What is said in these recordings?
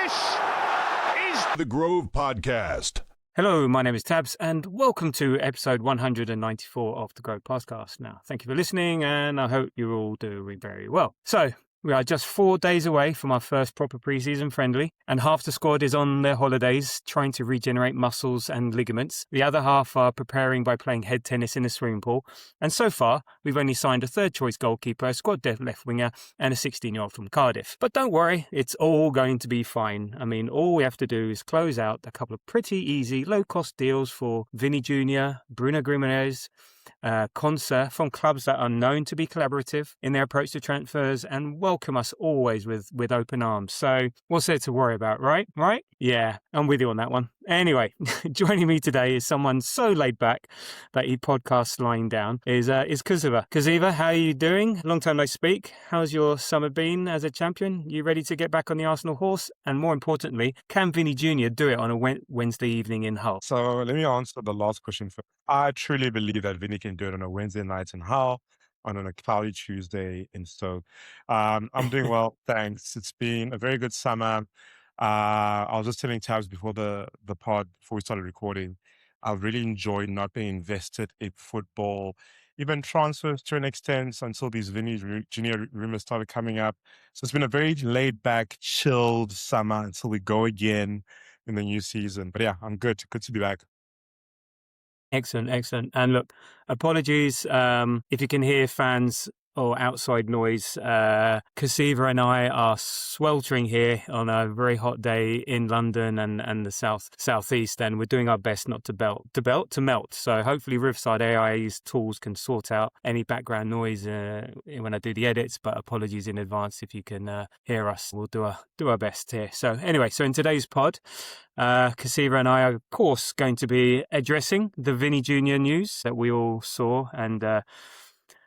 This is The Grove Podcast. Hello, my name is Tabs, and welcome to episode 194 of the Grove Podcast. Now, thank you for listening, and I hope you're all doing very well. So, we are just 4 days away from our first proper pre-season friendly, and half the squad is on their holidays trying to regenerate muscles and ligaments. The other half are preparing by playing head tennis in a swimming pool. And so far, we've only signed a third-choice goalkeeper, a squad depth left winger, and a 16-year-old from Cardiff. But don't worry, it's all going to be fine. I mean, all we have to do is close out a couple of pretty easy, low-cost deals for Vini Júnior, Bruno Guimaraes, Konsa, from clubs that are known to be collaborative in their approach to transfers and welcome us always with open arms. So what's there to worry about, right? Yeah, I'm with you on that one. Anyway, joining me today is someone so laid back that he podcasts lying down, is Kusiva. Kusiva, how are you doing? Long time no speak. How's your summer been as a champion? You ready to get back on the Arsenal horse? And more importantly, can Vini Júnior do it on a Wednesday evening in Hull? So let me answer the last question first. I truly believe that Vini can do it on a Wednesday night in Hull, on a cloudy Tuesday in Stoke. I'm doing well, thanks. It's been a very good summer. I was just telling Tabs before the pod, before we started recording, I really enjoyed not being invested in football, even transfers to an extent, until these Vini Junior rumors started coming up. So it's been a very laid back, chilled summer until we go again in the new season. But yeah, I'm good. Good to be back. Excellent. And look, apologies if you can hear fans or outside noise. Kusiva and I are sweltering here on a very hot day in London and the southeast, and we're doing our best not to melt. So hopefully Riverside AI's tools can sort out any background noise when I do the edits. But apologies in advance if you can hear us. We'll do our best here. So anyway, in today's pod, Kusiva and I are, of course, going to be addressing the Vini Júnior news that we all saw and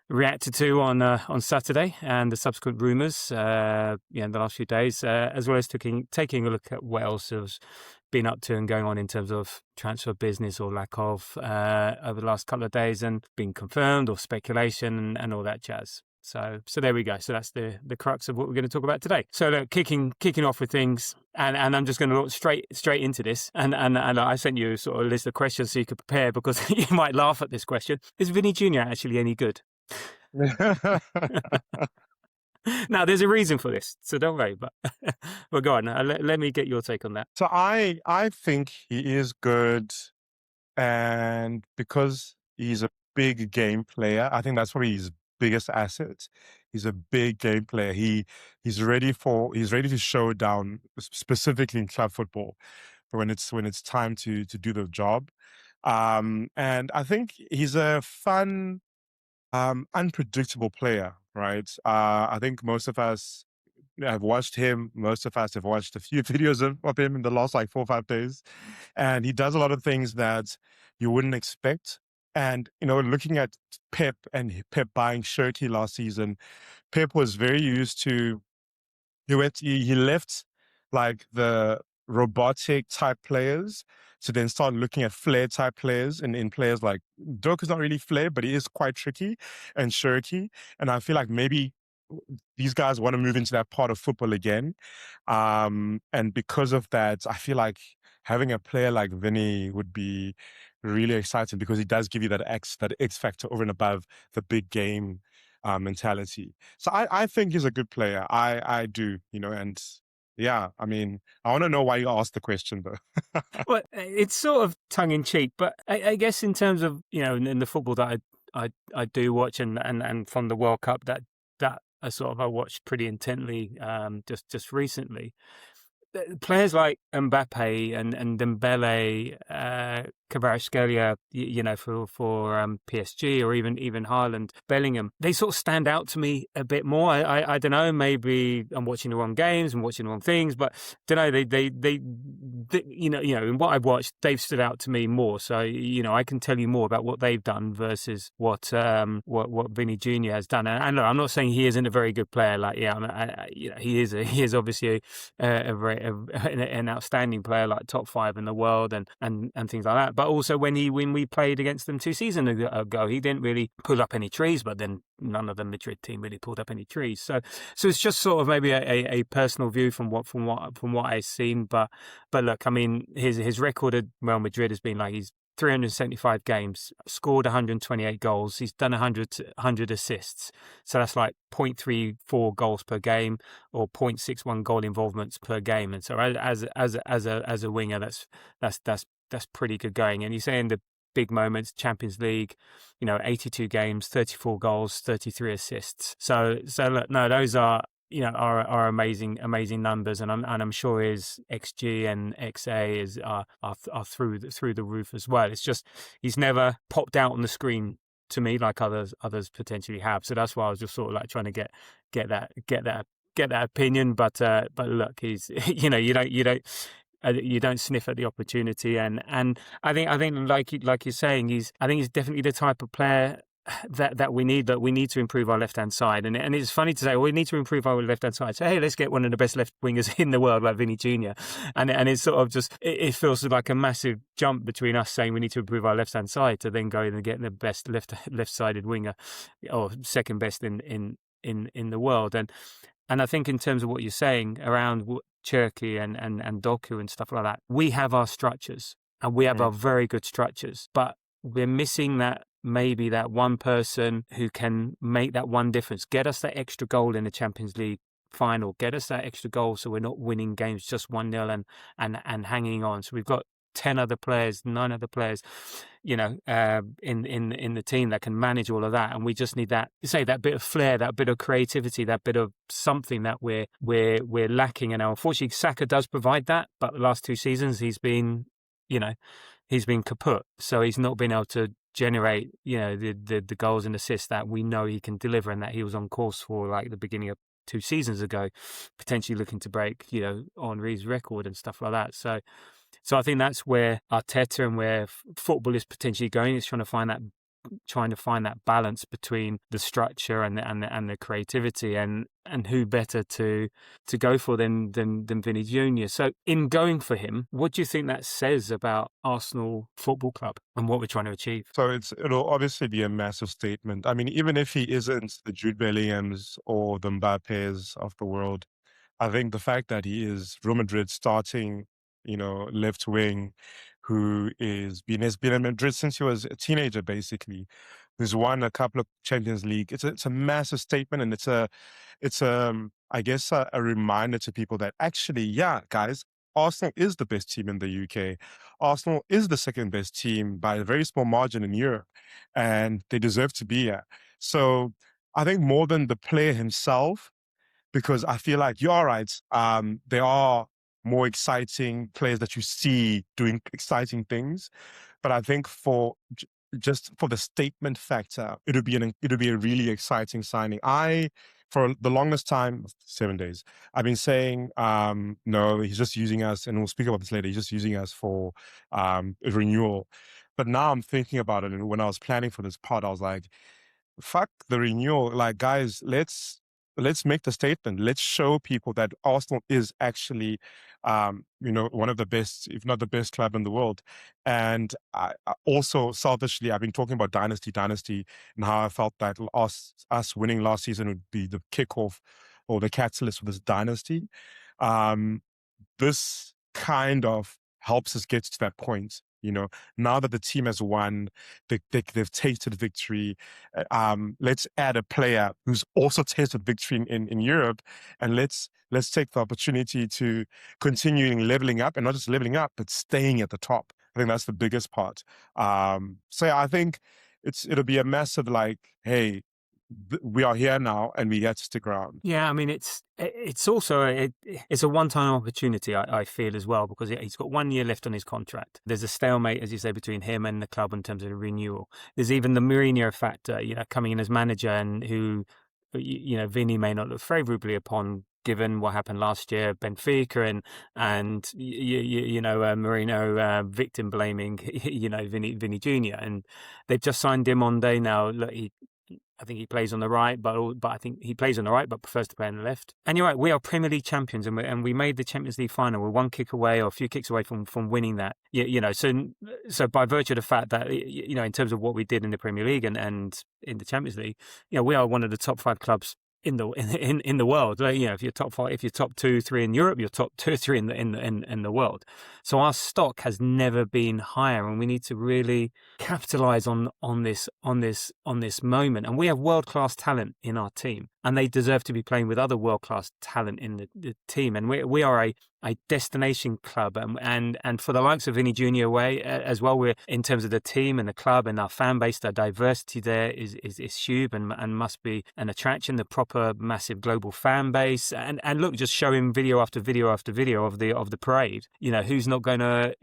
reacted to on Saturday, and the subsequent rumours in the last few days, as well as taking a look at what else has been up to and going on in terms of transfer business or lack of over the last couple of days, and being confirmed or speculation and all that jazz. So there we go. So that's the crux of what we're going to talk about today. So look, kicking off with things, and I'm just going to look straight into this. And I sent you sort of a list of questions so you could prepare, because you might laugh at this question. Is Vini Júnior actually any good? Now, there's a reason for this, so don't worry. But go on. Let me get your take on that. So I think he is good, and because he's a big game player, I think that's probably his biggest asset. He's a big game player. He's ready to show down, specifically in club football, when it's time to do the job. And I think he's a fun, unpredictable player, right? I think most of us have watched him. Most of us have watched a few videos of him in the last 4 or 5 days, and he does a lot of things that you wouldn't expect. And, looking at Pep and Pep buying Shirky last season, Pep was very used to, he left the robotic type players to then start looking at flair type players, and in players like Dirk is not really flair, but he is quite tricky, and Shirky. And I feel like maybe these guys want to move into that part of football again. And because of that, I feel like having a player like Vini would be really exciting, because he does give you that X factor over and above the big game mentality. So I think he's a good player. I do, and yeah, I mean, I want to know why you asked the question, though. Well, it's sort of tongue in cheek, but I guess in terms of, in the football that I do watch, and from the World Cup that I watched pretty intently just recently. Players like Mbappé and Dembélé, Kvaratskhelia, for PSG, or even Haaland, Bellingham, they sort of stand out to me a bit more. I don't know, maybe I'm watching the wrong games, I'm watching the wrong things, but don't know, they in what I've watched, they've stood out to me more. So I can tell you more about what they've done versus what Vini Júnior has done. And look, I'm not saying he isn't a very good player. He is obviously an outstanding player, like top 5 in the world and things like that. But But also when we played against them 2 seasons ago, he didn't really pull up any trees, but then none of the Madrid team really pulled up any trees. So it's just sort of maybe a personal view from what I've seen. But look, I mean, his record at Real Madrid has been like he's 375 games, scored 128 goals. He's done 100 assists. So that's like 0.34 goals per game or 0.61 goal involvements per game. And so as a winger, that's pretty good going. And you say in the big moments, Champions League, 82 games, 34 goals, 33 assists. So look, no, those are amazing numbers, and I'm sure his XG and XA are through the roof as well. It's just he's never popped out on the screen to me like others potentially have. So that's why I was just sort of like trying to get that opinion. But look, he's you don't sniff at the opportunity, and I think like you're saying, he's definitely the type of player that we need to improve our left hand side, and it's funny to say, well, we need to improve our left hand side. So hey, let's get one of the best left wingers in the world like Vini Júnior, and it's sort of just it feels like a massive jump between us saying we need to improve our left hand side to then go and get the best left sided winger or second best in the world, and I think in terms of what you're saying around Cherki and Doku and stuff like that, we have our structures and we have our very good structures, but we're missing maybe that one person who can make that one difference, get us that extra goal in the Champions League final, get us that extra goal so we're not winning games just 1-0 and hanging on. So we've got 9 other players, in the team that can manage all of that, and we just need that bit of flair, that bit of creativity, that bit of something that we're lacking. And unfortunately, Saka does provide that, but the last 2 seasons he's been kaput, so he's not been able to generate the goals and assists that we know he can deliver, and that he was on course for like the beginning of 2 seasons ago, potentially looking to break Henry's record and stuff like that. So I think that's where Arteta and where football is potentially going, is trying to find that balance between the structure and the creativity, and who better to go for than Vini Júnior. So in going for him, what do you think that says about Arsenal Football Club and what we're trying to achieve? So it'll obviously be a massive statement. I mean, even if he isn't the Jude Bellinghams or the Mbappés of the world, I think the fact that he is Real Madrid starting, left wing, who has been in Madrid since he was a teenager, basically, who's won a couple of Champions League. It's a massive statement, and it's I guess a reminder to people that actually, yeah, guys, Arsenal is the best team in the UK. Arsenal is the second best team by a very small margin in Europe, and they deserve to be here. So I think more than the player himself, because I feel like you're right, there are more exciting players that you see doing exciting things. But I think just for the statement factor, it would be a really exciting signing. For the longest time, 7 days, I've been saying, no, he's just using us, and we'll speak about this later, he's just using us for a renewal. But now I'm thinking about it, and when I was planning for this pod, I was like, fuck the renewal. Like, guys, let's make the statement. Let's show people that Arsenal is actually, one of the best, if not the best club in the world. And I also, selfishly, I've been talking about dynasty, and how I felt that us winning last season would be the kickoff or the catalyst for this dynasty. This kind of helps us get to that point. Now that the team has won, they've tasted victory. Let's add a player who's also tasted victory in Europe, and let's take the opportunity to continue leveling up, and not just leveling up, but staying at the top. I think that's the biggest part. So I think it'll be a massive hey, we are here now, and we get to stick around. Yeah, I mean, it's also it's a one-time opportunity, I feel, as well, because he's got 1 year left on his contract. There's a stalemate, as you say, between him and the club in terms of the renewal. There's even the Mourinho factor, coming in as manager, and who, Vini may not look favourably upon, given what happened last year, Benfica, and Mourinho victim blaming, Vini Júnior, and they've just signed him on day now. Look, I think he plays on the right, but I think he plays on the right, but prefers to play on the left. And you're right, we are Premier League champions, and we made the Champions League final. We're one kick away or a few kicks away from winning that. So by virtue of the fact that, in terms of what we did in the Premier League and in the Champions League, we are one of the top 5 clubs in the world. If you're top 5, if you're top 2, 3 in Europe, you're top 2 or 3 in the world. So our stock has never been higher, and we need to really capitalize on this moment. And we have world-class talent in our team, and they deserve to be playing with other world-class talent in the team. And we are a destination club, and for the likes of Vini Júnior away as well, we're, in terms of the team and the club and our fan base, the diversity there is huge and must be an attraction. The proper massive global fan base, and look, just showing video after video after video of the parade. Who's not going to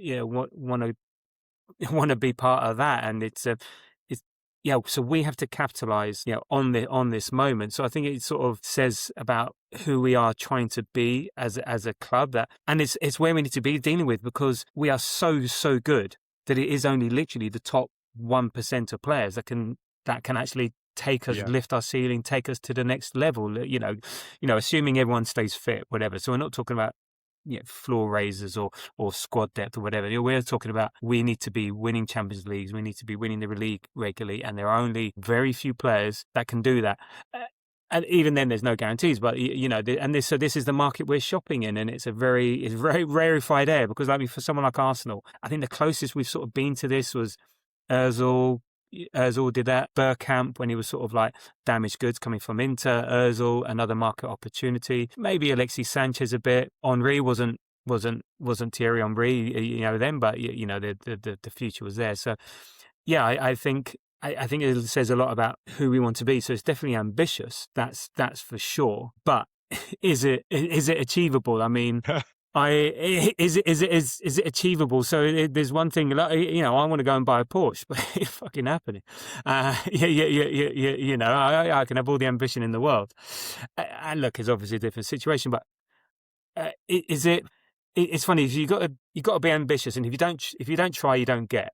want to be part of that? And so we have to capitalize, on this moment. So I think it sort of says about who we are trying to be as a club, and it's where we need to be dealing with, because we are so good that it is only literally the top 1% of players that can actually take us, lift our ceiling, take us to the next level. Assuming everyone stays fit, whatever. So we're not talking about floor raisers or squad depth or whatever. We're talking about we need to be winning Champions Leagues, we need to be winning the league regularly, and there are only very few players that can do that. And even then, there's no guarantees. But this is the market we're shopping in, and it's very rarefied air, because for someone like Arsenal, I think the closest we've sort of been to this was Ozil. Ozil did that. Bergkamp, when he was sort of like damaged goods coming from Inter. Ozil, another market opportunity. Maybe Alexis Sanchez a bit. Henry wasn't Thierry Henry, then, but the future was there. So I think it says a lot about who we want to be. So it's definitely ambitious. That's for sure. But is it achievable? I mean. Is it achievable? So there's one thing, I want to go and buy a Porsche, but it's fucking happening. I can have all the ambition in the world. And look, it's obviously a different situation, but is it? It's funny. You got to be ambitious, and if you don't try, you don't get.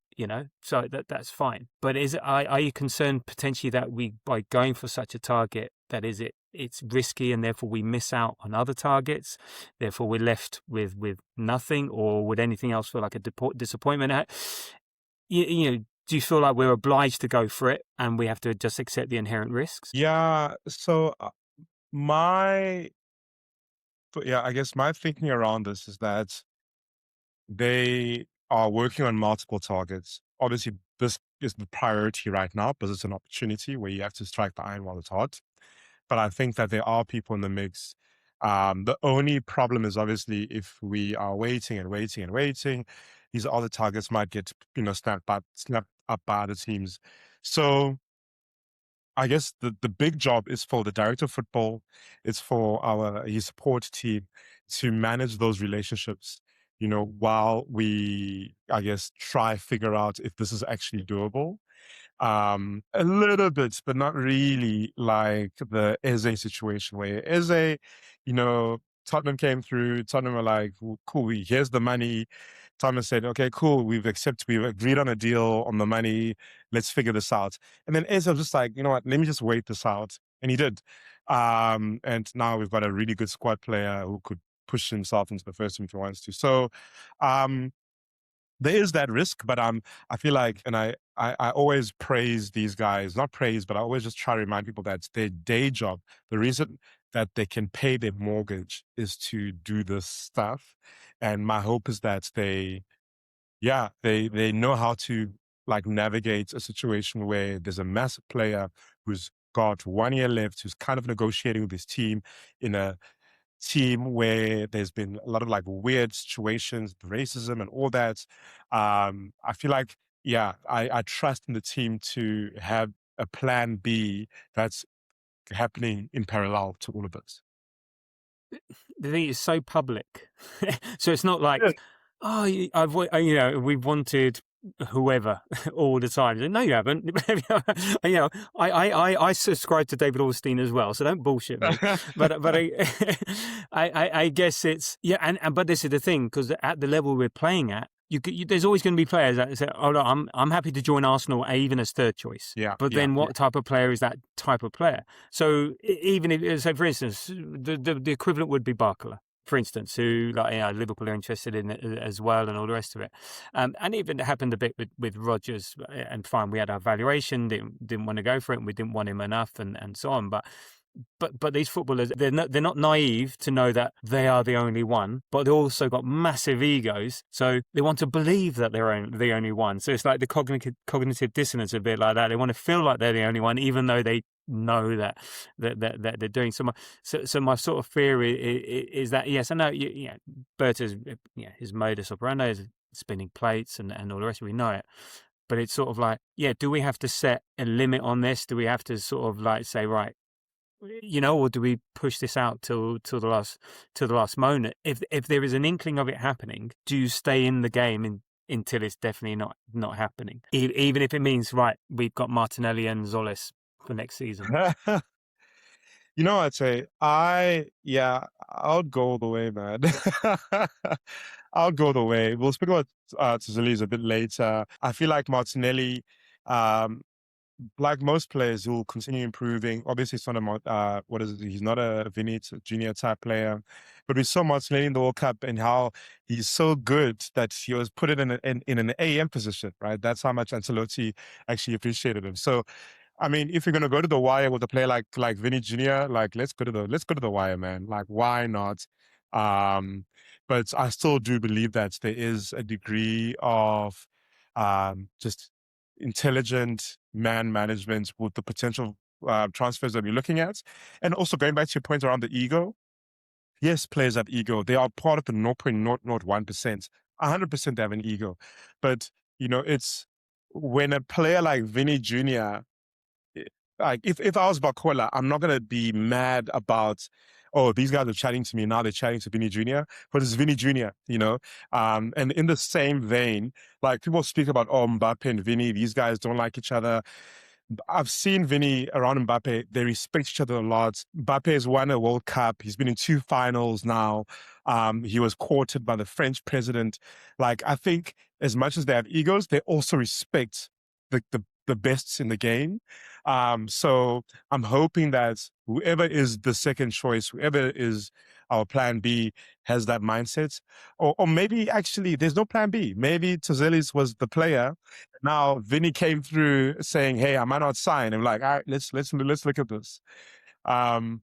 So that's fine. But are you concerned potentially that by going for such a target, that it's risky, and therefore we miss out on other targets, therefore we're left with nothing, or would anything else feel like a disappointment? Do you feel like we're obliged to go for it and we have to just accept the inherent risks? Yeah. So I guess my thinking around this is that they are working on multiple targets. Obviously, this is the priority right now because it's an opportunity where you have to strike the iron while it's hot. But I think that there are people in the mix. The only problem is obviously if we are waiting and waiting and waiting, these other targets might get snapped up by other teams. So I guess the big job is for the director of football, it's for his support team to manage those relationships, while we, I guess, try figure out if this is actually doable. A little bit, but not really like the Eze situation where Eze, Tottenham came through. Tottenham were like, well, cool, here's the money. Tottenham said, okay, cool, we've agreed on a deal on the money. Let's figure this out. And then Eze was just like, you know what, let me just wait this out. And he did. And now we've got a really good squad player who could push himself into the first team if he wants to. So, there is that risk, but I feel like, and I always praise these guys, not praise, but I always just try to remind people that their day job, the reason that they can pay their mortgage is to do this stuff. And my hope is that they know how to navigate a situation where there's a massive player who's got 1 year left, who's kind of negotiating with his team in a team where there's been a lot of weird situations, racism and all that. I feel like, I trust in the team to have a plan B that's happening in parallel to all of this. The thing is so public. So it's not like, we've wanted whoever all the time. No, you haven't. I subscribe to David Ornstein as well, so don't bullshit me. but I guess it's but this is the thing, because at the level we're playing at, there's always going to be players that say, "Oh, no, I'm happy to join Arsenal even as third choice." Yeah. But then, what type of player is that type of player? So even if, so for instance, the equivalent would be Barcola, for instance, who Liverpool are interested in as well, and all the rest of it. And even it happened a bit with Rodgers, and fine, we had our valuation, didn't want to go for it, and we didn't want him enough, and so on. But these footballers, they're not naive to know that they are the only one, but they also got massive egos, so they want to believe that they're the only one. So it's like the cognitive dissonance, a bit like that. They want to feel like they're the only one, even though they know that they're doing so much. So my sort of fear is that, yes, I know, Berta's, his modus operandi is spinning plates and all the rest. We know it. But it's sort of like, do we have to set a limit on this? Do we have to sort of like say, right, or do we push this out till the last moment? If there is an inkling of it happening, do you stay in the game until it's definitely not happening? Even if it means, right, we've got Martinelli and Zolis for next season. I'd say I'll go all the way, man. I'll go the way. We'll speak about Tzoulis a bit later. I feel like Martinelli, like most players, will continue improving. Obviously, it's not he's not a Vini Junior type player, but we saw Martinelli in the World Cup and how he's so good that he was put in an AM position, right? That's how much Ancelotti actually appreciated him. So, I mean, if you're going to go to the wire with a player like Vini Junior, like let's go to the wire, man. Like, why not? But I still do believe that there is a degree of just intelligent man management with the potential transfers that we're looking at. And also going back to your point around the ego, yes, players have ego. They are part of the 0.001%. 100% they have an ego. But, it's when a player like Vini Jr., like if I was Barcola, I'm not going to be mad about, oh, these guys are chatting to me, now they're chatting to Vini Jr., but it's Vini Jr., and in the same vein, like people speak about, oh, Mbappé and Vini, these guys don't like each other. I've seen Vini around Mbappé. They respect each other a lot. Mbappé has won a World Cup. He's been in 2 finals now. He was courted by the French president. Like, I think as much as they have egos, they also respect the best in the game. So I'm hoping that whoever is the second choice, whoever is our plan B, has that mindset. Or maybe actually there's no plan B. Maybe Tzoulis was the player. Now Vini came through saying, "Hey, I might not sign." I'm like, all right, let's look at this. And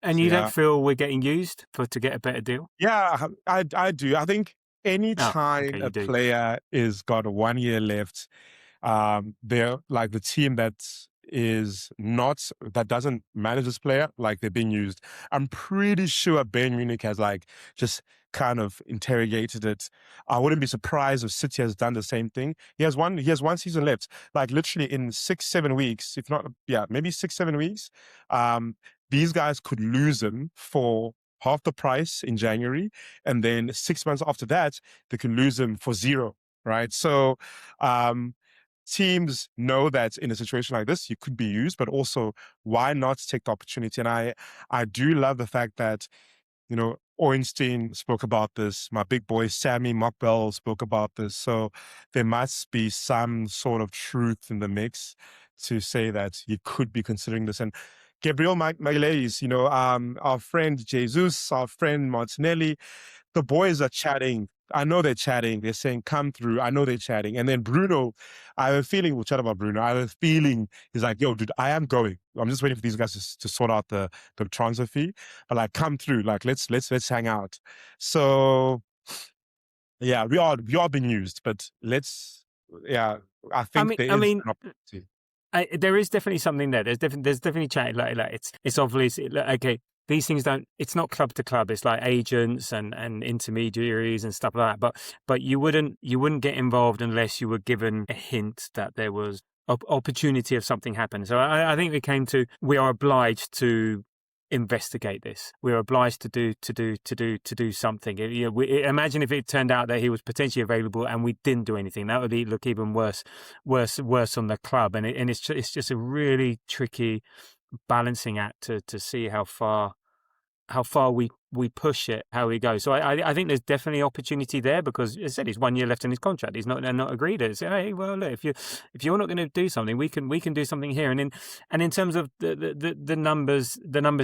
you don't feel we're getting used to get a better deal? Yeah, I do. I think any time a player is got 1 year left, they're like the team that doesn't manage this player, like they're being used. I'm pretty sure Bayern Munich has like just kind of interrogated it. I wouldn't be surprised if City has done the same thing. He has one season left, like literally in 6-7 weeks, if not, maybe 6-7 weeks. These guys could lose him for half the price in January, and then 6 months after that, they could lose him for zero, right? So, teams know that in a situation like this, you could be used, but also why not take the opportunity? And I do love the fact that, Ornstein spoke about this. My big boy, Sammy Mockbell, spoke about this. So there must be some sort of truth in the mix to say that you could be considering this. And Gabriel Magalhaes, our friend Jesus, our friend Martinelli, the boys are chatting. I know they're chatting. They're saying, come through. I know they're chatting. And then Bruno, I have a feeling, we'll chat about Bruno. I have a feeling he's like, yo, dude, I am going. I'm just waiting for these guys to sort out the transfer fee. But like, come through. Like, let's hang out. So, yeah, we are being used. But I think there is an opportunity. There is definitely something there. There's definitely chat. Like it's obviously okay. These things it's not club to club. It's like agents and intermediaries and stuff like that. But you wouldn't get involved unless you were given a hint that there was opportunity of something happening. So I think we are obliged to investigate this. We're obliged to do something. Imagine if it turned out that he was potentially available and we didn't do anything. That would look even worse on the club. And it's just a really tricky balancing act to see how far how far we push it, how we go. So I think there's definitely opportunity there, because as I said, he's 1 year left in his contract. He's not agreed it. So hey, well, look, if you're not going to do something, we can do something here. And in terms of the numbers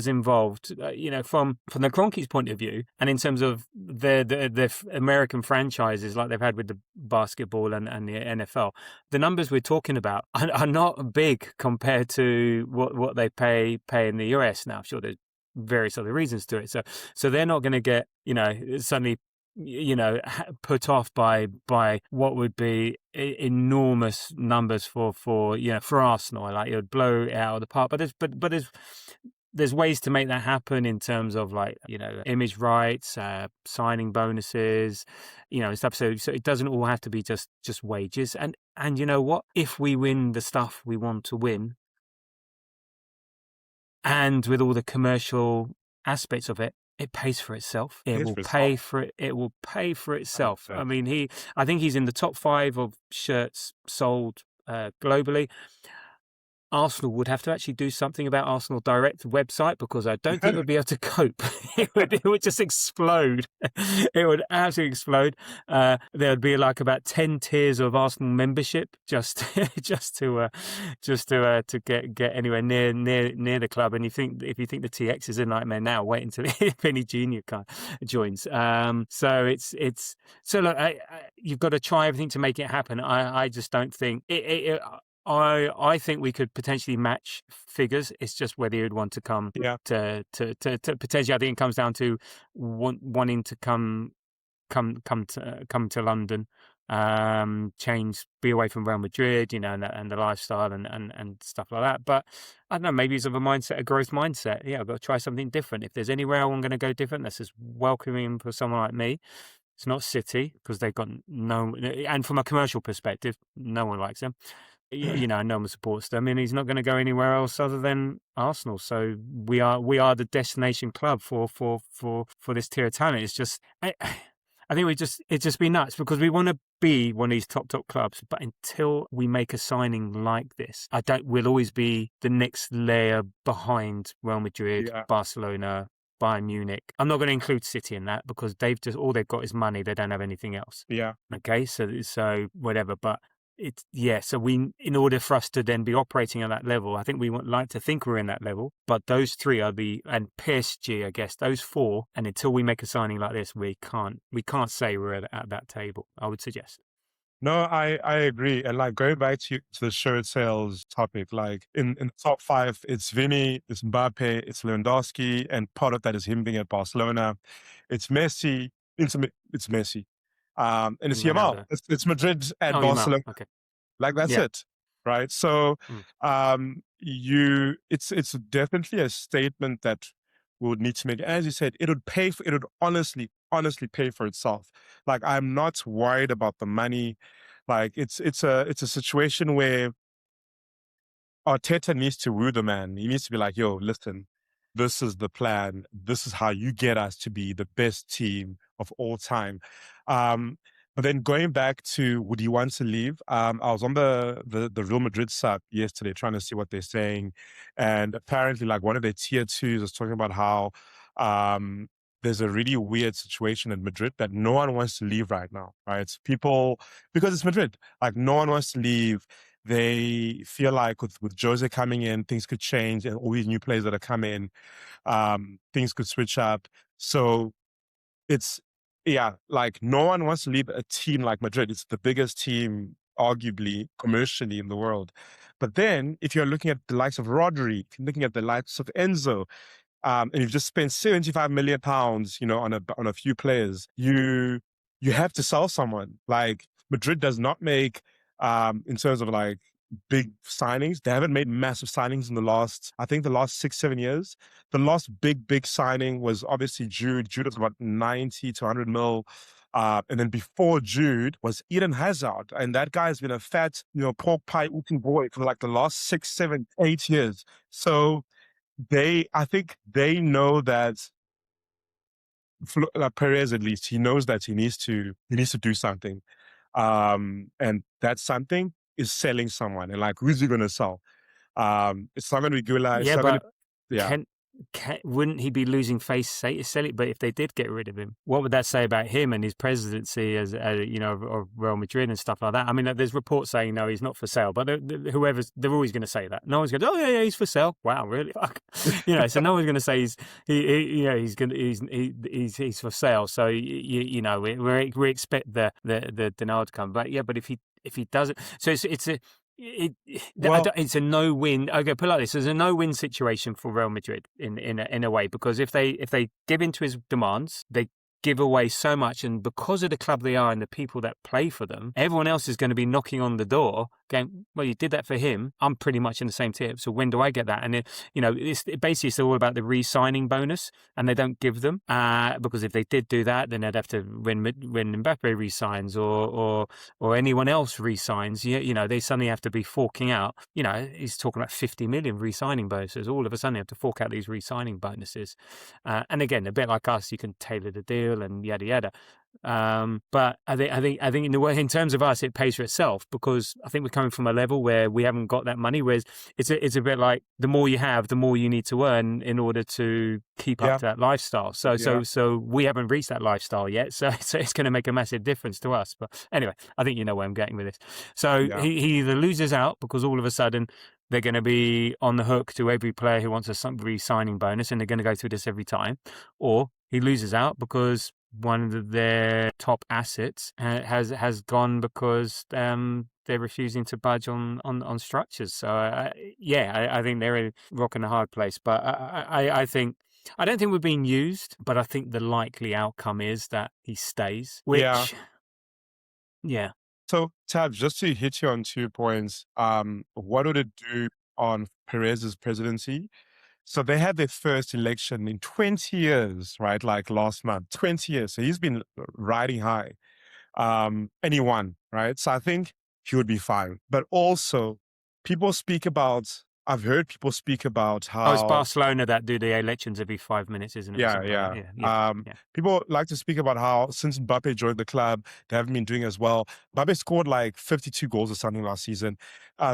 involved, from the Kroenkes point of view, and in terms of the American franchises like they've had with the basketball and the NFL, the numbers we're talking about are not big compared to what they pay in the US now. Sure, there's various other reasons to it. So they're not going to get, suddenly, put off by what would be enormous numbers for Arsenal. Like, it would blow it out of the park. But there's ways to make that happen in terms of, like, image rights, signing bonuses, and stuff. So it doesn't all have to be just wages. And you know what? If we win the stuff we want to win, and with all the commercial aspects of it, it pays for itself. It will pay for it. It will pay for itself. I mean, I think he's in the top 5 of shirts sold globally. Arsenal would have to actually do something about Arsenal Direct website, because I don't think it would be able to cope. It would just explode. It would absolutely explode. There would be like about 10 tiers of Arsenal membership just to get anywhere near the club. And if you think the TX is a nightmare now, wait until Vini Júnior joins. So look, you've got to try everything to make it happen. I just don't think it I think we could potentially match figures. It's just whether you'd want to come to potentially. I think it comes down to wanting to come to London, be away from Real Madrid, and the lifestyle and stuff like that. But I don't know, maybe it's of a growth mindset. Yeah, I've got to try something different. If there's anywhere I'm going to go different, that's as welcoming for someone like me. It's not City, because they've got and from a commercial perspective, no one likes them. No one supports them, and he's not going to go anywhere else other than Arsenal. So we are the destination club for this tier of talent. It's just, I think it'd just be nuts, because we want to be one of these top clubs. But until we make a signing like this, we'll always be the next layer behind Real Madrid, Barcelona, Bayern Munich. I'm not going to include City in that, because all they've got is money. They don't have anything else. Yeah. Okay. So whatever, but. So in order for us to then be operating at that level, I think we would like to think we're in that level, but those 3 are and PSG, I guess, those 4, and until we make a signing like this, we can't say we're at that table, I would suggest. No, I agree. And like, going back to the shirt sales topic, like in the top 5, it's Vini, it's Mbappé, it's Lewandowski, and part of that is him being at Barcelona. It's Messi, it's Messi. And it's Yamal. It's Madrid and Barcelona. Okay. Like, that's it, right? So, it's definitely a statement that we would need to make. As you said, it would honestly pay for itself. Like, I'm not worried about the money. Like, it's a situation where Arteta needs to woo the man. He needs to be like, yo, listen, this is the plan. This is how you get us to be the best team of all time. But then going back to, would he want to leave? I was on the Real Madrid site yesterday trying to see what they're saying. And apparently, like, one of their tier 2s was talking about how there's a really weird situation in Madrid that no one wants to leave right now, right? People, because it's Madrid, like, no one wants to leave. They feel like with Jose coming in, things could change, and all these new players that are coming in, things could switch up. So it's, like, no one wants to leave a team like Madrid. It's the biggest team, arguably, commercially in the world. But then, if you're looking at the likes of Rodri, looking at the likes of Enzo, and you've just spent £75 million, on a few players, you have to sell someone. Like, Madrid does not make, in terms of like big signings, they haven't made massive signings in the last 6-7 years. The last big signing was obviously Jude. Jude was about 90 to 100 mil. And then before Jude was Eden Hazard. And that guy has been a fat, pork pie eating boy for like the last 6, 7, 8 years. So I think they know that, Perez at least, he knows that he needs to do something. And that something is selling someone. And like, who's he going to sell? It's not going to be Gula. wouldn't he be losing face selling? But if they did get rid of him, what would that say about him and his presidency as of Real Madrid and stuff like that? I mean, there's reports saying no, he's not for sale, but they're always going to say that. No one's going, oh yeah, he's for sale. Wow, really? Fuck. So no one's going to say he's for sale. So we expect the denial to come. But yeah, but if he doesn't, so it's a no-win. Okay, put it like this: there's a no-win situation for Real Madrid in a way, because if they give in to his demands, they give away so much, and because of the club they are and the people that play for them, everyone else is going to be knocking on the door going, well, you did that for him, I'm pretty much in the same tier, so when do I get that? And it's all about the re-signing bonus, and they don't give them because if they did do that, then they'd have to, when Mbappé re-signs or anyone else re-signs, they suddenly have to be forking out, he's talking about 50 million re-signing bonuses. All of a sudden they have to fork out these re-signing bonuses, and again, a bit like us, you can tailor the deal and yada yada. But I think in the way, in terms of us, it pays for itself, because I think we're coming from a level where we haven't got that money. Whereas it's a bit like the more you have, the more you need to earn in order to keep up to that lifestyle. So we haven't reached that lifestyle yet. So it's going to make a massive difference to us. But anyway, I think you know where I'm getting with this. So he either loses out because all of a sudden they're going to be on the hook to every player who wants a re-signing bonus, and they're going to go through this every time, or he loses out because one of their top assets has gone because they're refusing to budge on structures. So I think they're a rock and a hard place. But I don't think we're being used, but I think the likely outcome is that he stays. Which, yeah. So, Tab, just to hit you on 2 points, what would it do on Perez's presidency? So they had their first election in 20 years, right? Like last month, 20 years. So he's been riding high. And he won, right? So I think he would be fine. But also, I've heard people speak about how... it's Barcelona that do the elections every 5 minutes, isn't it? Yeah. People like to speak about how since Mbappé joined the club, they haven't been doing as well. Mbappé scored like 52 goals or something last season.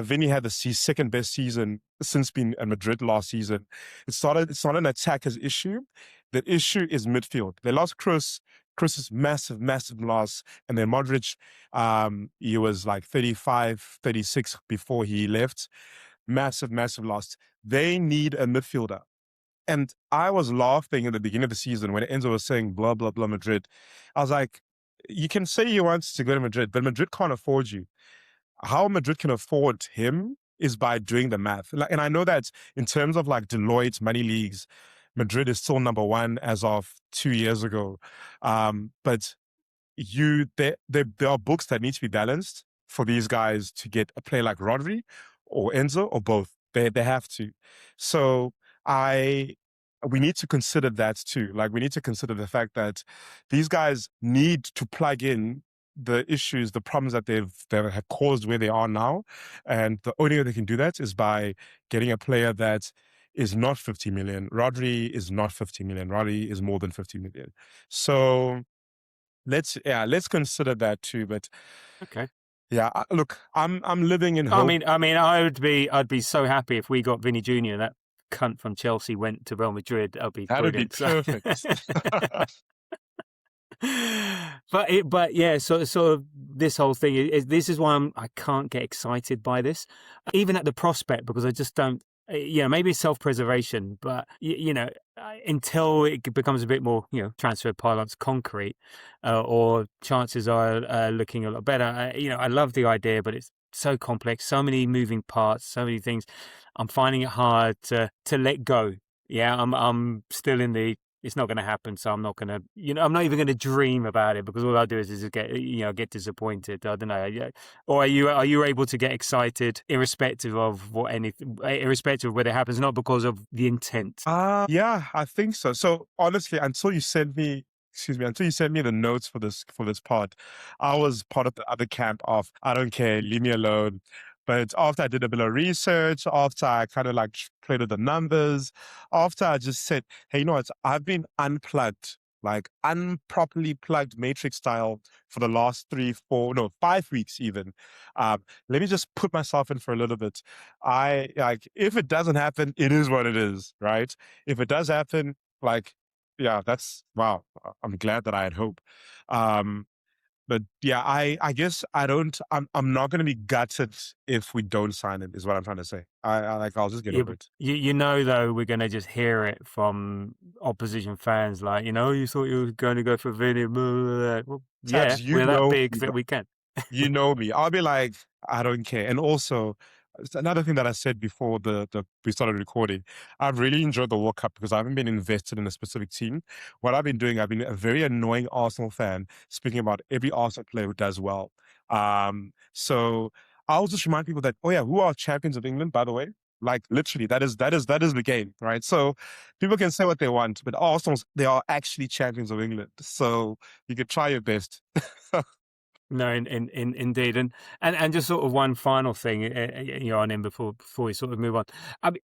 Vini had his second best season since being at Madrid last season. It's not an attacker's issue. The issue is midfield. They lost Kroos's massive loss. And then Modric, he was like 35, 36 before he left. Massive loss. They need a midfielder. And I was laughing at the beginning of the season when Enzo was saying blah, blah, blah, Madrid. I was like, you can say you want to go to Madrid, but Madrid can't afford you. How Madrid can afford him is by doing the math. And I know that in terms of like Deloitte money leagues, Madrid is still number one as of 2 years ago. But there are books that need to be balanced for these guys to get a player like Rodri or Enzo or both. They have to. So we need to consider that too. Like we need to consider the fact that these guys need to plug in the issues, the problems that they have caused where they are now. And the only way they can do that is by getting a player that is not 50 million. Rodri is not 50 million. Rodri is more than 50 million. So let's consider that too. But okay. Yeah, look, I'm living in hope. I mean, I'd be so happy if we got Vini Júnior. That cunt from Chelsea went to Real Madrid. That'd be perfect. But yeah, sort of this whole thing this is why I can't get excited by this, even at the prospect, because I just don't. Maybe it's self-preservation, but until it becomes a bit more, transfer parlance concrete, or chances are looking a lot better. I love the idea, but it's so complex, so many moving parts, so many things. I'm finding it hard to let go. Yeah, I'm still in the. It's not going to happen, so I'm not going to. I'm not even going to dream about it, because all I do is get disappointed. I don't know. Or are you able to get excited irrespective of irrespective of whether it happens, not because of the intent? Yeah, I think so. So honestly, until you sent me the notes for this pod, I was part of the other camp of I don't care, leave me alone. But after I did a bit of research, after I kind of played with the numbers, after I just said, hey, you know what, I've been unplugged like unproperly plugged matrix style for the last 5 weeks even. Let me just put myself in for a little bit. If it doesn't happen, it is what it is, right? If it does happen, that's wow. I'm glad that I had hope. But yeah, I guess I'm not going to be gutted if we don't sign him, is what I'm trying to say. I'll just get over it. You know, though, we're going to just hear it from opposition fans, like, you thought you were going to go for Vini. Well, yeah, we're that big that we can. You know me. I'll be like, I don't care. And also, another thing that I said before we started recording, I've really enjoyed the World Cup because I haven't been invested in a specific team. What I've been doing, I've been a very annoying Arsenal fan, speaking about every Arsenal player who does well. So I'll just remind people that, who are champions of England, by the way? Like literally, that is the game, right? So people can say what they want, but Arsenal, they are actually champions of England. So you can try your best. No, indeed, and just sort of one final thing, on him before we sort of move on. I mean,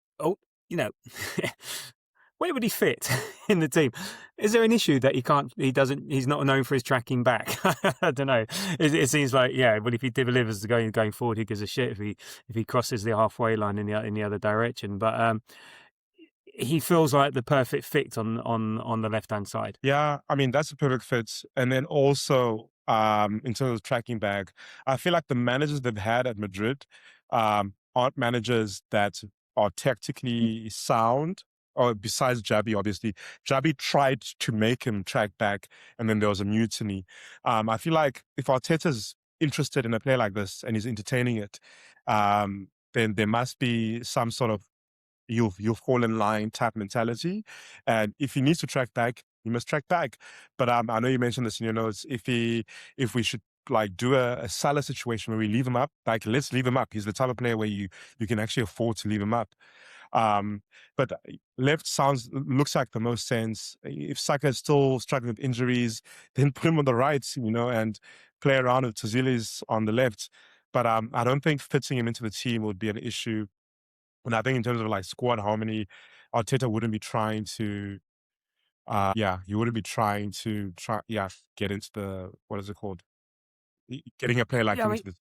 where would he fit in the team? Is there an issue that he's not known for his tracking back? I don't know. It seems like, but if he delivers going forward, he gives a shit if he crosses the halfway line in the other direction. But he feels like the perfect fit on the left hand side. Yeah, I mean that's a perfect fit. And then also in terms of tracking back, I feel like the managers they've had at Madrid aren't managers that are tactically sound. Or besides Jabi, obviously, Jabi tried to make him track back, and then there was a mutiny. I feel like if Arteta's interested in a player like this and he's entertaining it, then there must be some sort of you'll fall in line type mentality. And if he needs to track back, he must track back. But I know you mentioned this in your notes. If we should do a Salah situation where we leave him up, let's leave him up. He's the type of player where you can actually afford to leave him up. But left looks like the most sense. If Saka is still struggling with injuries, then put him on the right, and play around with Tazili's on the left. But I don't think fitting him into the team would be an issue. And I think in terms of squad harmony, Arteta wouldn't be trying to, he wouldn't be trying to get into the, what is it called? Getting a player like him into the.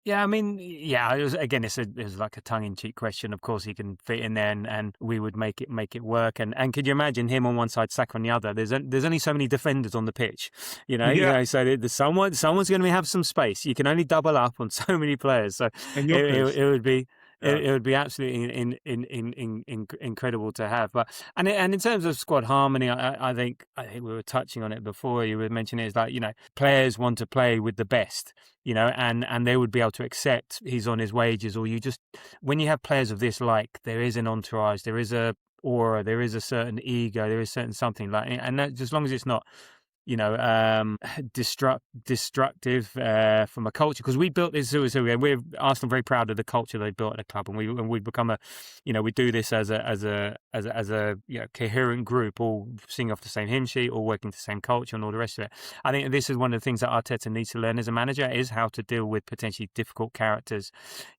Yeah, I mean, it was like a tongue-in-cheek question. Of course, he can fit in there, and we would make it work. And could you imagine him on one side, Saka on the other? There's only so many defenders on the pitch, so there's someone's going to have some space. You can only double up on so many players, so it would be. Yeah. It would be absolutely incredible to have. But and in terms of squad harmony, I think we were touching on it before. You were mentioning it's like, players want to play with the best, and they would be able to accept he's on his wages, or when you have players of this, there is an entourage, there is a aura, there is a certain ego, there is certain something and that, as long as it's not destructive from a culture, because we built this. So we're Arsenal very proud of the culture they built at the club, and we've become we do this as a coherent group, all singing off the same hymn sheet, all working to the same culture, and all the rest of it. I think this is one of the things that Arteta needs to learn as a manager, is how to deal with potentially difficult characters.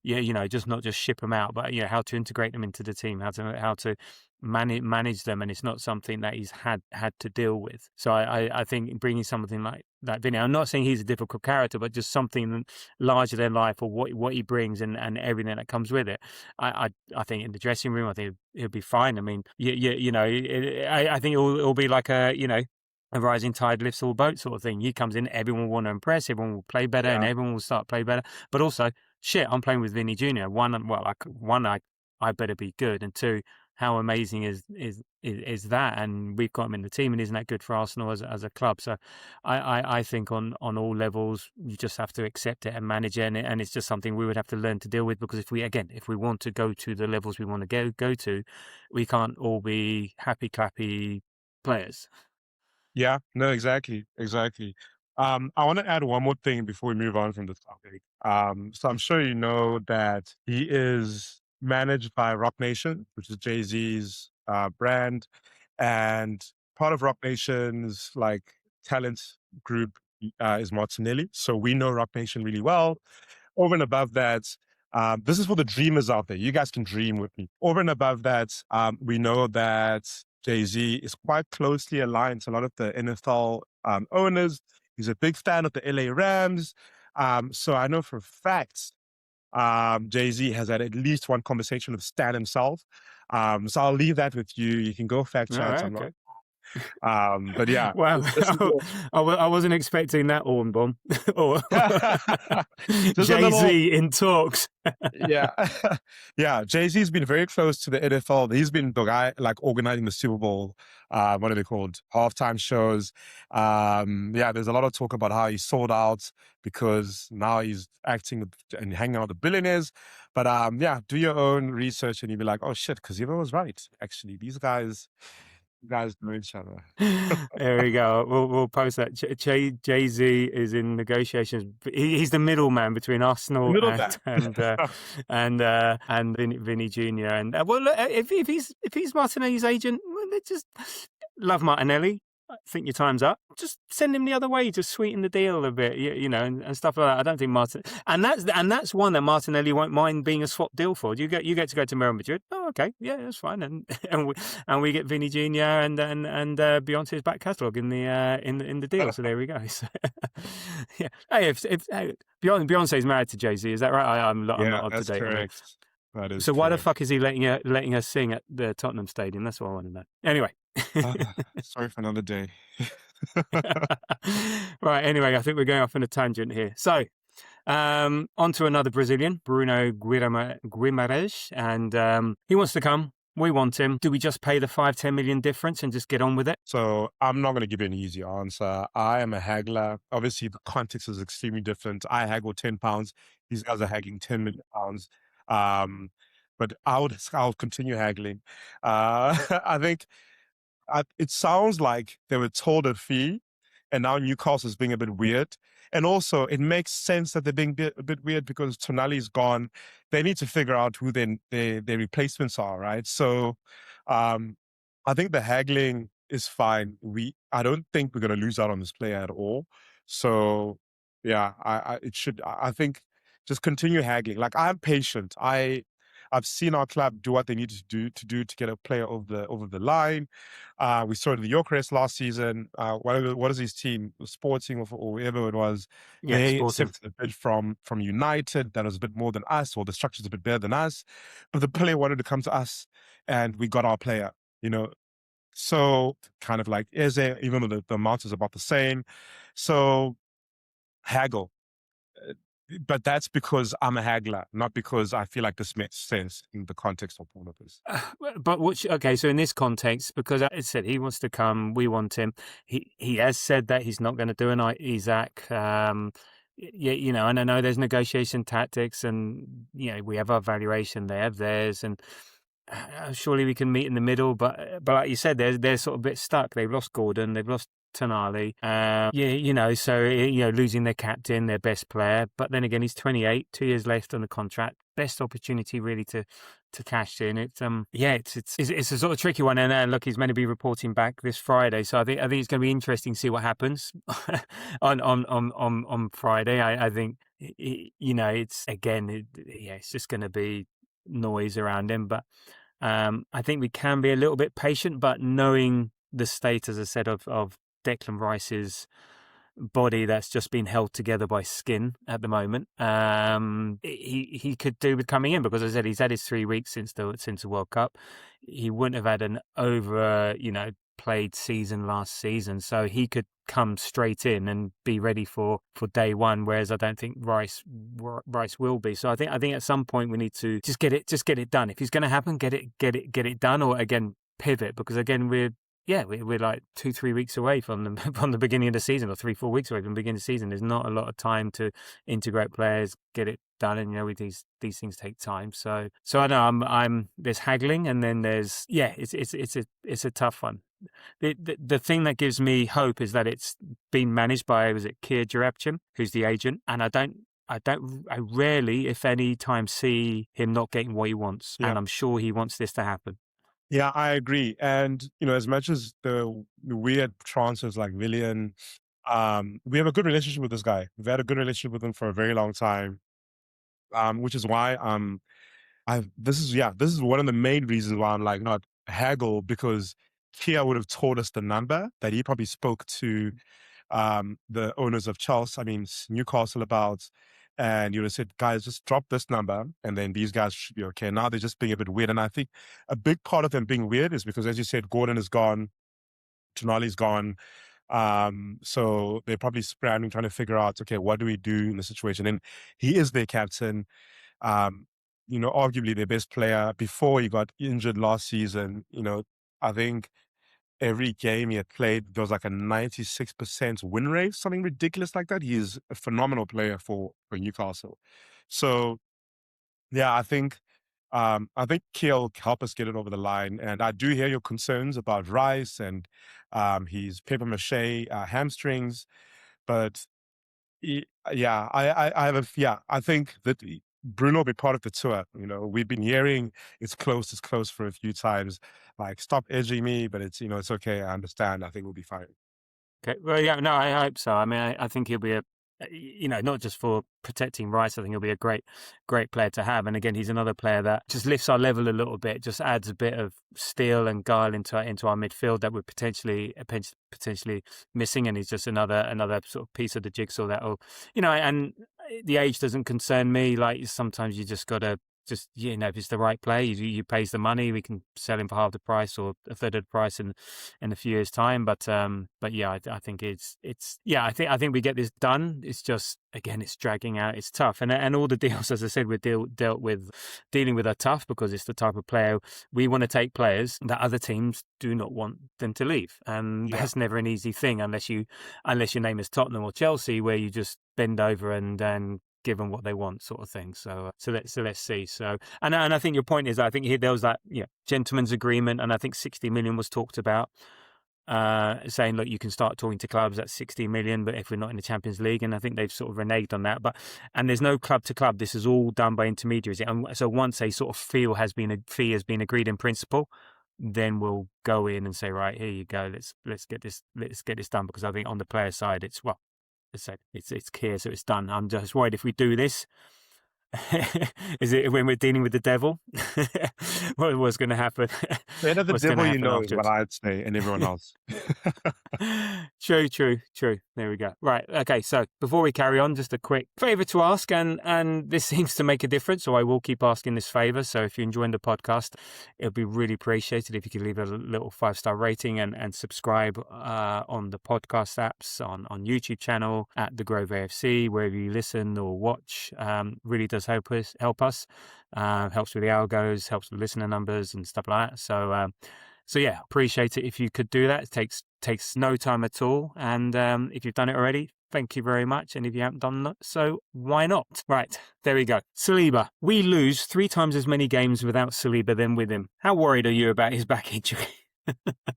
Just not just ship them out, but how to integrate them into the team, how to manage them, and it's not something that he's had to deal with. So I think bringing something like Vini, I'm not saying he's a difficult character, but just something larger than life, or what he brings and everything that comes with it. I think in the dressing room, I think he'll be fine. I mean, I think it'll be like a rising tide lifts all boats sort of thing. He comes in, everyone will want to impress, everyone will play better, and everyone will start to play better. But also, I'm playing with Vinícius Júnior. One, I better be good, and two, how amazing is that? And we've got him in the team, and isn't that good for Arsenal as a club? So I think on all levels, you just have to accept it and manage it, and it's just something we would have to learn to deal with, because if we want to go to the levels we want to go to, we can't all be happy clappy players. Yeah, no, exactly. I want to add one more thing before we move on from this topic. So I'm sure you know that he is managed by Rock Nation, which is Jay-Z's brand, and part of Rock Nation's talent group is Martinelli. So we know Rock Nation really well. Over and above that, this is for the dreamers out there. You guys can dream with me. Over and above that, we know that Jay-Z is quite closely aligned to a lot of the NFL owners. He's a big fan of the LA Rams. So I know for a fact Jay-Z has had at least one conversation with Stan himself. So I'll leave that with you. You can go fact check. Right, I'm okay. not. But yeah. Wow, I wasn't expecting that horn bomb. Or Jay-Z in talks. Yeah. Yeah. Jay-Z's been very close to the NFL. He's been the guy like organizing the Super Bowl. What are they called? Halftime shows. Yeah, there's a lot of talk about how he sold out because now he's acting and hanging out with the billionaires. But yeah, do your own research and you'll be like, oh shit, Kusiva was right. Actually, these guys know each other. There we go. We'll post that. Jay-Z is in negotiations. He's the middleman between Arsenal and Vini Júnior. And well, look, if he's Martinelli's agent, well, let's just love Martinelli. I think your time's up. Just send him the other way to sweeten the deal a bit, you know, and stuff like that. I don't think that's one that Martinelli won't mind being a swap deal for. You get to go to Real Madrid. Oh, okay, yeah, that's fine. And we get Vini Júnior and Beyonce's back catalogue in the deal. So there we go. So, yeah. Hey, if Beyonce's married to Jay-Z, is that right? I'm not up to date. Correct. That is so correct. Why the fuck is he letting her sing at the Tottenham Stadium? That's what I want to know. Anyway. Sorry for another day. Right, anyway, I think we're going off on a tangent here. So, on to another Brazilian, Bruno Guimarães, and he wants to come. We want him. Do we just pay the 5-10 million difference and just get on with it? So I'm not going to give you an easy answer. I am a haggler. Obviously, the context is extremely different. I haggle £10. These guys are haggling £10 million. But I'll continue haggling. I think it sounds like they were told a fee, and now Newcastle is being a bit weird. And also, it makes sense that they're being a bit weird because Tonali's gone. They need to figure out who their replacements are, right? So, I think the haggling is fine. I don't think we're going to lose out on this player at all. So, yeah, I think just continue haggling. Like, I'm patient. I've seen our club do what they needed to do to get a player over the line. We saw it in the Gyökeres last season. What is his team? Sporting or whoever it was. Yeah, they Sporting. accepted a bid from United that was a bit more than us, or the structure's a bit better than us. But the player wanted to come to us, and we got our player. You know, so kind of like Eze, even though the amount is about the same. So haggle. But that's because I'm a haggler, not because I feel like this makes sense in the context of all of this. Okay, so in this context, because I said he wants to come, we want him. He has said that he's not going to do an Isaac. You know, and I know there's negotiation tactics, and you know we have our valuation, they have theirs, and surely we can meet in the middle. But like you said, they're sort of a bit stuck. They've lost Gordon, they've lost Tonali, you know, so losing their captain, their best player. But then again, he's 28, 2 years left on the contract. Best opportunity really to cash in. It's a sort of tricky one. And look, he's meant to be reporting back this Friday, so I think it's going to be interesting to see what happens on Friday. I think it's it's just going to be noise around him, but I think we can be a little bit patient, but knowing the state, as I said, of Declan Rice's body that's just been held together by skin at the moment, he could do with coming in, because as I said, he's had his 3 weeks since the World Cup. He wouldn't have had an played season last season, so he could come straight in and be ready for day one, whereas I don't think Rice will be. So I think at some point we need to just get it done. If it's going to happen, get it done, or again pivot, because again we're like 2-3 weeks away from the beginning of the season, or 3-4 weeks away from the beginning of the season. There's not a lot of time to integrate players, get it done, and these things take time. So I know I'm there's haggling, and then there's it's a tough one. The thing that gives me hope is that it's been managed by Kia Jarabchim, who's the agent, and I rarely, if any time, see him not getting what he wants, and I'm sure he wants this to happen. Yeah, I agree. And, as much as the weird transfers like Willian, we have a good relationship with this guy. We've had a good relationship with him for a very long time, which is why this is one of the main reasons why I'm like, not haggle, because Kia would have told us the number that he probably spoke to the owners of Chelsea, Newcastle about, and you would have said, guys, just drop this number and then these guys should be okay. Now they're just being a bit weird. And I think a big part of them being weird is because, as you said, Gordon is gone, Tonali's gone. So they're probably scrambling, trying to figure out, okay, what do we do in the situation? And he is their captain. Arguably their best player before he got injured last season. I think every game he had played, there was like a 96% win rate, something ridiculous like that. He is a phenomenal player for Newcastle. So, yeah, I think Kia will help us get it over the line. And I do hear your concerns about Rice and his paper mache hamstrings, but I think that Bruno will be part of the tour. We've been hearing it's close for a few times. Like, stop edging me, but it's okay. I understand. I think we'll be fine. Okay. Well, yeah, no, I hope so. I think he'll be not just for protecting Rice, I think he'll be a great player to have. And again, he's another player that just lifts our level a little bit, just adds a bit of steel and guile into our midfield that we're potentially missing. And he's just another sort of piece of the jigsaw that'll, and the age doesn't concern me. Like, sometimes you just got to, if it's the right play, you pays the money. We can sell him for half the price or a third of the price in a few years' time. But yeah, I think I think we get this done. It's just, again, it's dragging out. It's tough, and all the deals, as I said, we're dealing with are tough because it's the type of player we want to take, players that other teams do not want them to leave, and that's never an easy thing unless your name is Tottenham or Chelsea, where you just bend over and give them what they want, sort of thing. So let's see. So and I think your point is, I think there was that gentleman's agreement, and I think 60 million was talked about, saying, look, you can start talking to clubs at 60 million, but if we're not in the Champions League, and I think they've sort of reneged on that. And there's no club to club. This is all done by intermediaries. And so once a sort of fee has been agreed in principle, then we'll go in and say, right, here you go. Let's get this done, because I think on the player side, it's clear, so it's done. I'm just worried if we do this, is it when we're dealing with the devil? What's going to happen? The end of the devil, is what I'd say, and everyone else. True. There we go. Right. Okay. So before we carry on, just a quick favour to ask, and this seems to make a difference, so I will keep asking this favour. So if you're enjoying the podcast, it would be really appreciated if you could leave a little 5-star rating and subscribe on the podcast apps, on YouTube channel, at The Grove AFC, wherever you listen or watch. Really does help us. Helps with the algos, helps with listener numbers and stuff like that. So yeah, appreciate it if you could do that. It takes no time at all. And if you've done it already, thank you very much. And if you haven't done that, so why not? Right, there we go. Saliba. We lose 3 times as many games without Saliba than with him. How worried are you about his back injury?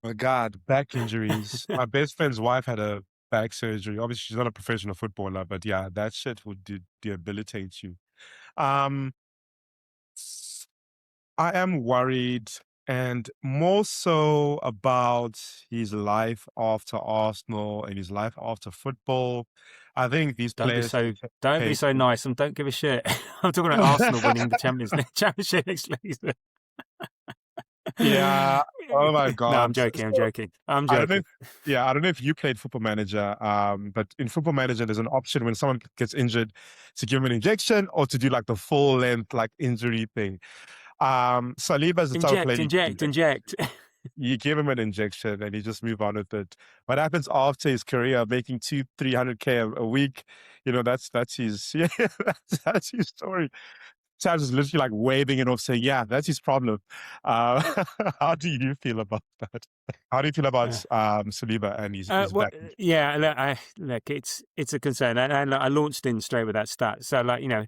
My God, back injuries. My best friend's wife had a back surgery. Obviously, she's not a professional footballer, but yeah, that shit would debilitate you. I am worried, and more so about his life after Arsenal and his life after football. I think these players don't be so nice and don't give a shit. I'm talking about Arsenal winning the Championship next season. Yeah. Oh my God. No, I'm joking. I don't know if you played Football Manager, but in Football Manager, there's an option when someone gets injured to give them an injection or to do like the full length like injury thing. Saliba's the type of player. Inject. You give him an injection and he just move on with it. What happens after his career, making 200-300K a week? That's his that's his story. Chaz is literally like waving it off, saying, "Yeah, that's his problem." How do you feel about that? How do you feel about Saliba and his back? Yeah, look, it's a concern, and I launched in straight with that stat. So, when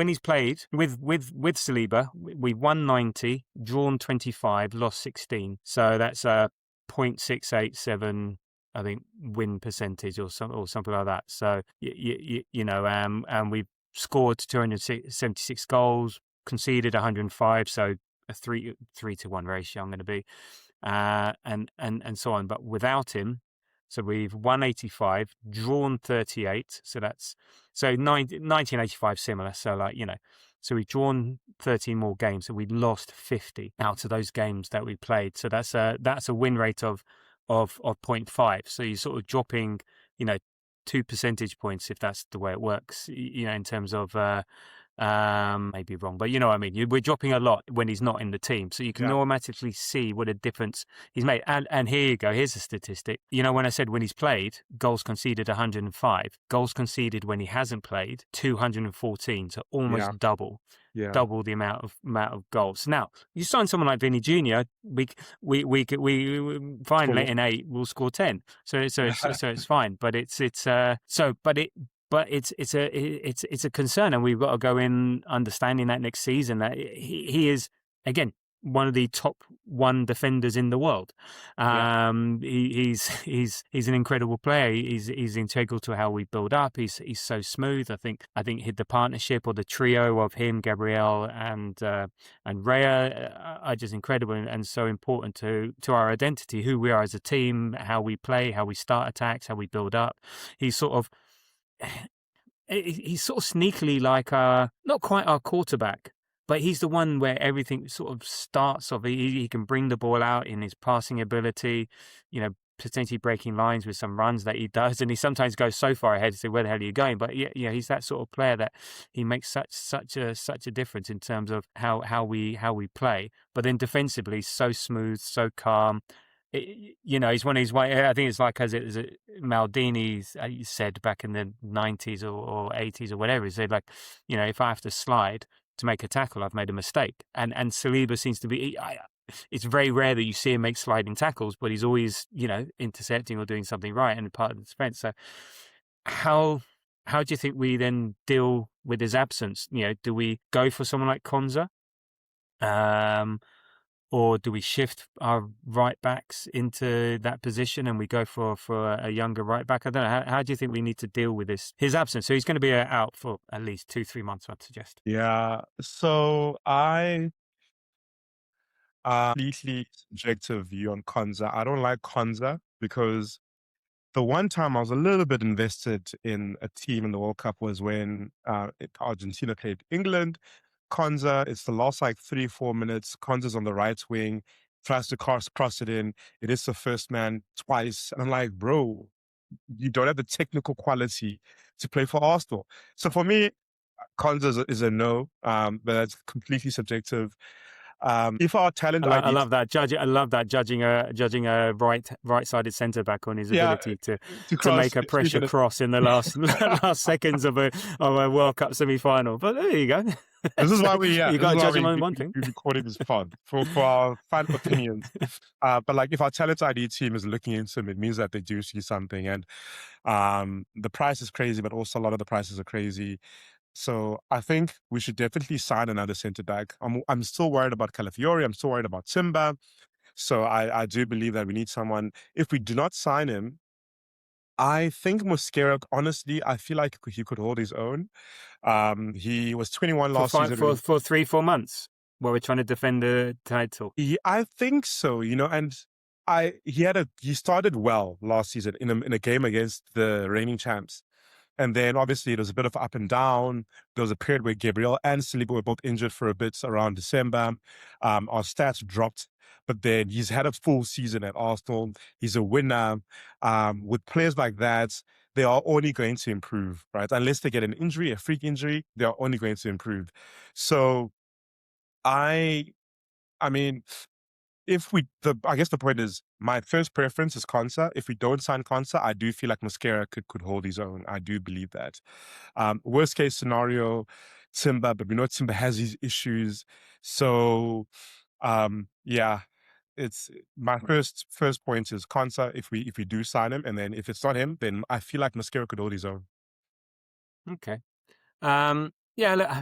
he's played with Saliba, we won 90, drawn 25, lost 16. So that's a 0.687. I think win percentage or something like that. So and we've scored 276 goals, conceded 105, so a 3-to-1 ratio I'm going to be, and so on. But without him, so we've won 85, drawn 38, so that's 1985 similar. So So we've drawn 13 more games, and we lost 50 out of those games that we played. So that's a win rate of 0.5. So you're sort of dropping, 2 percentage points, if that's the way it works, in terms of maybe wrong, but you know what I mean. We're dropping a lot when he's not in the team, so you can automatically see what a difference he's made. And here you go. Here's a statistic. When I said when he's played, goals conceded 105, goals conceded when he hasn't played 214, so almost double the amount of goals. Now you sign someone like Vini Júnior, we fine, late in 8, we'll score 10. So it's fine, but it's a concern, and we've got to go in understanding that next season that he is, again, one of the top 1 defenders in the world. He's an incredible player. He's integral to how we build up. He's so smooth. I think the partnership, or the trio of him, Gabriel and Raya, are just incredible and so important to our identity, who we are as a team, how we play, how we start attacks, how we build up. He's sort of sneakily like not quite our quarterback, but he's the one where everything sort of starts off. He can bring the ball out in his passing ability, potentially breaking lines with some runs that he does, and he sometimes goes so far ahead to say, where the hell are you going? But yeah, he's that sort of player that he makes such a difference in terms of how we play. But then defensively, so smooth, so calm. He's one of his way. I think it's like as Maldini said back in the 90s or 80s or whatever. He said, like, if I have to slide to make a tackle, I've made a mistake. And Saliba seems to be. It's very rare that you see him make sliding tackles, but he's always intercepting or doing something right and part of the defense. So how do you think we then deal with his absence? Do we go for someone like Konza? Or do we shift our right backs into that position and we go for a younger right back? I don't know. How do you think we need to deal with his absence? So he's going to be out for at least 2-3 months, I'd suggest. Yeah. So I completely subjective view on Konza. I don't like Konza because the one time I was a little bit invested in a team in the World Cup was when Argentina played England. Konza, it's the last 3-4 minutes. Konza's on the right wing, tries to cross it in. It is the first man twice. And I'm like, bro, you don't have the technical quality to play for Arsenal. So for me, Konza is a no, but that's completely subjective. If our talent, I love that judging a right-sided centre back on his ability to make a pressure cross in the last seconds of a World Cup semi-final. But there you go. This is why you got to judge him on one thing. We recording this fun for our fan opinions. But if our talent ID team is looking into him, it means that they do see something. And the price is crazy, but also a lot of the prices are crazy. So I think we should definitely sign another centre back. I'm still worried about Calafiori. I'm still worried about Timber. So I do believe that we need someone. If we do not sign him, I think Mosquera, honestly, I feel like he could hold his own. He was 21 last season. For 3-4 months while we're trying to defend the title. I think so, and he started well last season in a game against the reigning champs. And then obviously it was a bit of up and down. There was a period where Gabriel and Saliba were both injured for a bit around December. Our stats dropped, but then he's had a full season at Arsenal. He's a winner. With players like that, they are only going to improve, right? Unless they get an injury, a freak injury, they are only going to improve. So I mean, I guess the point is, my first preference is Konsa. If we don't sign Konsa, I do feel like Mosquera could hold his own. I do believe that. Worst case scenario, Timber, but we know Timber has his issues. So, it's my first point is Konsa if we do sign him, and then if it's not him, then I feel like Mosquera could hold his own. Okay. Look, I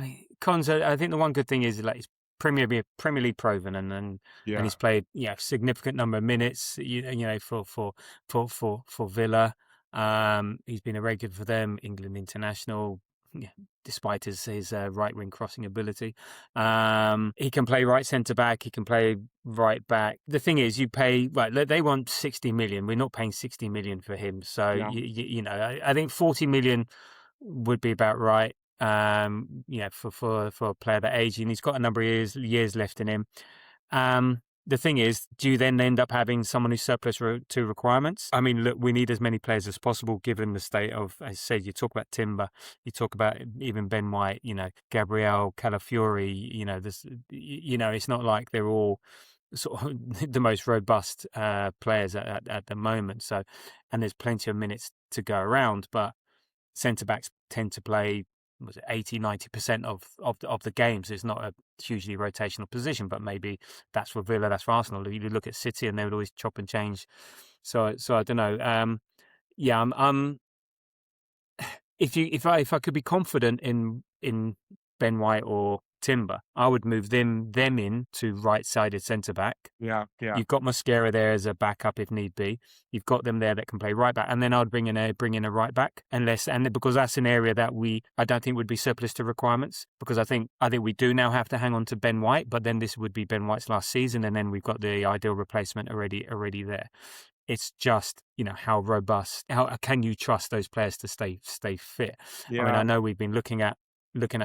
mean, Konsa, I think the one good thing is he's Premier League proven, and he's played significant number of minutes. For Villa. He's been a regular for them, England international. Despite his right wing crossing ability, he can play right centre back. He can play right back. The thing is, you pay they want 60 million. We're not paying 60 million for him. So I think 40 million would be about right. for a player that age, and he's got a number of years left in him. The thing is, do you then end up having someone who's surplus to requirements? I mean, look, we need as many players as possible given the state of, as I said, you talk about Timber, you talk about even Ben White, Gabriel, Calafiori, it's not like they're all sort of the most robust players at the moment. So, and there's plenty of minutes to go around, but centre-backs tend to play 80-90% of the games. It's not a hugely rotational position, but maybe that's for Villa, that's for Arsenal. You look at City and they would always chop and change. So I don't know. I'm if I could be confident in Ben White or Timber, I would move them in to right-sided centre-back. Yeah. You've got Mosquera there as a backup if need be. You've got them there that can play right back, and then I'd bring in a right back, because that's an area that I don't think would be surplus to requirements, because I think we do now have to hang on to Ben White, but then this would be Ben White's last season, and then we've got the ideal replacement already there. It's just, how robust, how can you trust those players to stay fit? Yeah. I mean, I know we've been looking at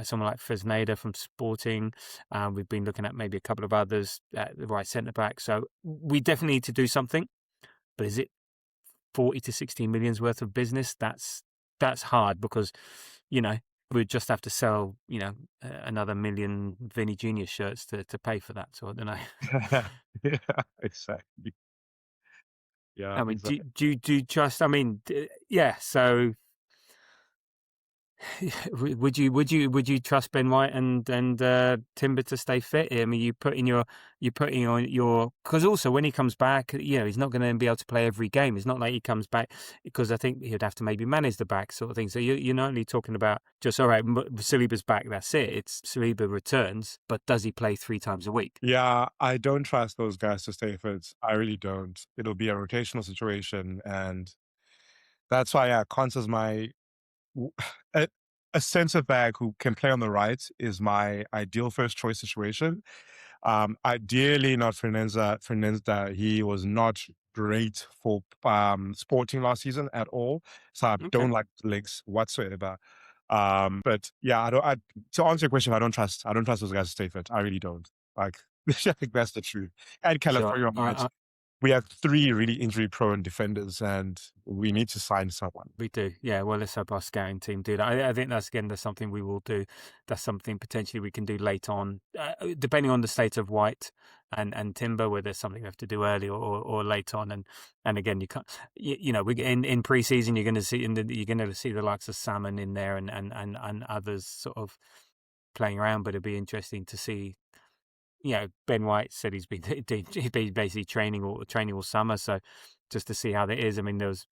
someone like Fresneda from Sporting. We've been looking at maybe a couple of others at the right centre-back. So we definitely need to do something. But is it 40 to 60 millions worth of business? That's hard, because, we'd just have to sell, another million Vini Junior shirts to pay for that. So I don't know. Yeah, exactly. Yeah. I mean, exactly. do you trust? I mean, yeah. So would you trust Ben White and Timber to stay fit? I mean, you put in your because also when he comes back, he's not going to be able to play every game. It's not like he comes back, because I think he'd have to maybe manage the back sort of thing. So you're not only talking about just, all right, Saliba's back, that's it. It's Saliba returns, but does he play 3 times a week? Yeah, I don't trust those guys to stay fit. I really don't. It'll be a rotational situation, and that's why Konsa's my a centre back who can play on the right is my ideal first choice situation. Ideally not Fernandes. He was not great for Sporting last season at all, so I don't like the legs whatsoever. But yeah, to answer your question, I don't trust those guys to stay fit. I really don't. Like, I think that's the truth. And California, we have 3 really injury-prone defenders, and we need to sign someone. We do, yeah. Well, let's hope our scouting team do that. I think that's something we will do. That's something potentially we can do late on, depending on the state of White and Timber, whether there's something we have to do early or late on. And again, you can't, we in pre-season you're going to see the likes of Salmon in there and others sort of playing around, but it'd be interesting to see. Ben White said he's been basically training all summer, so just to see how that is. I mean, there was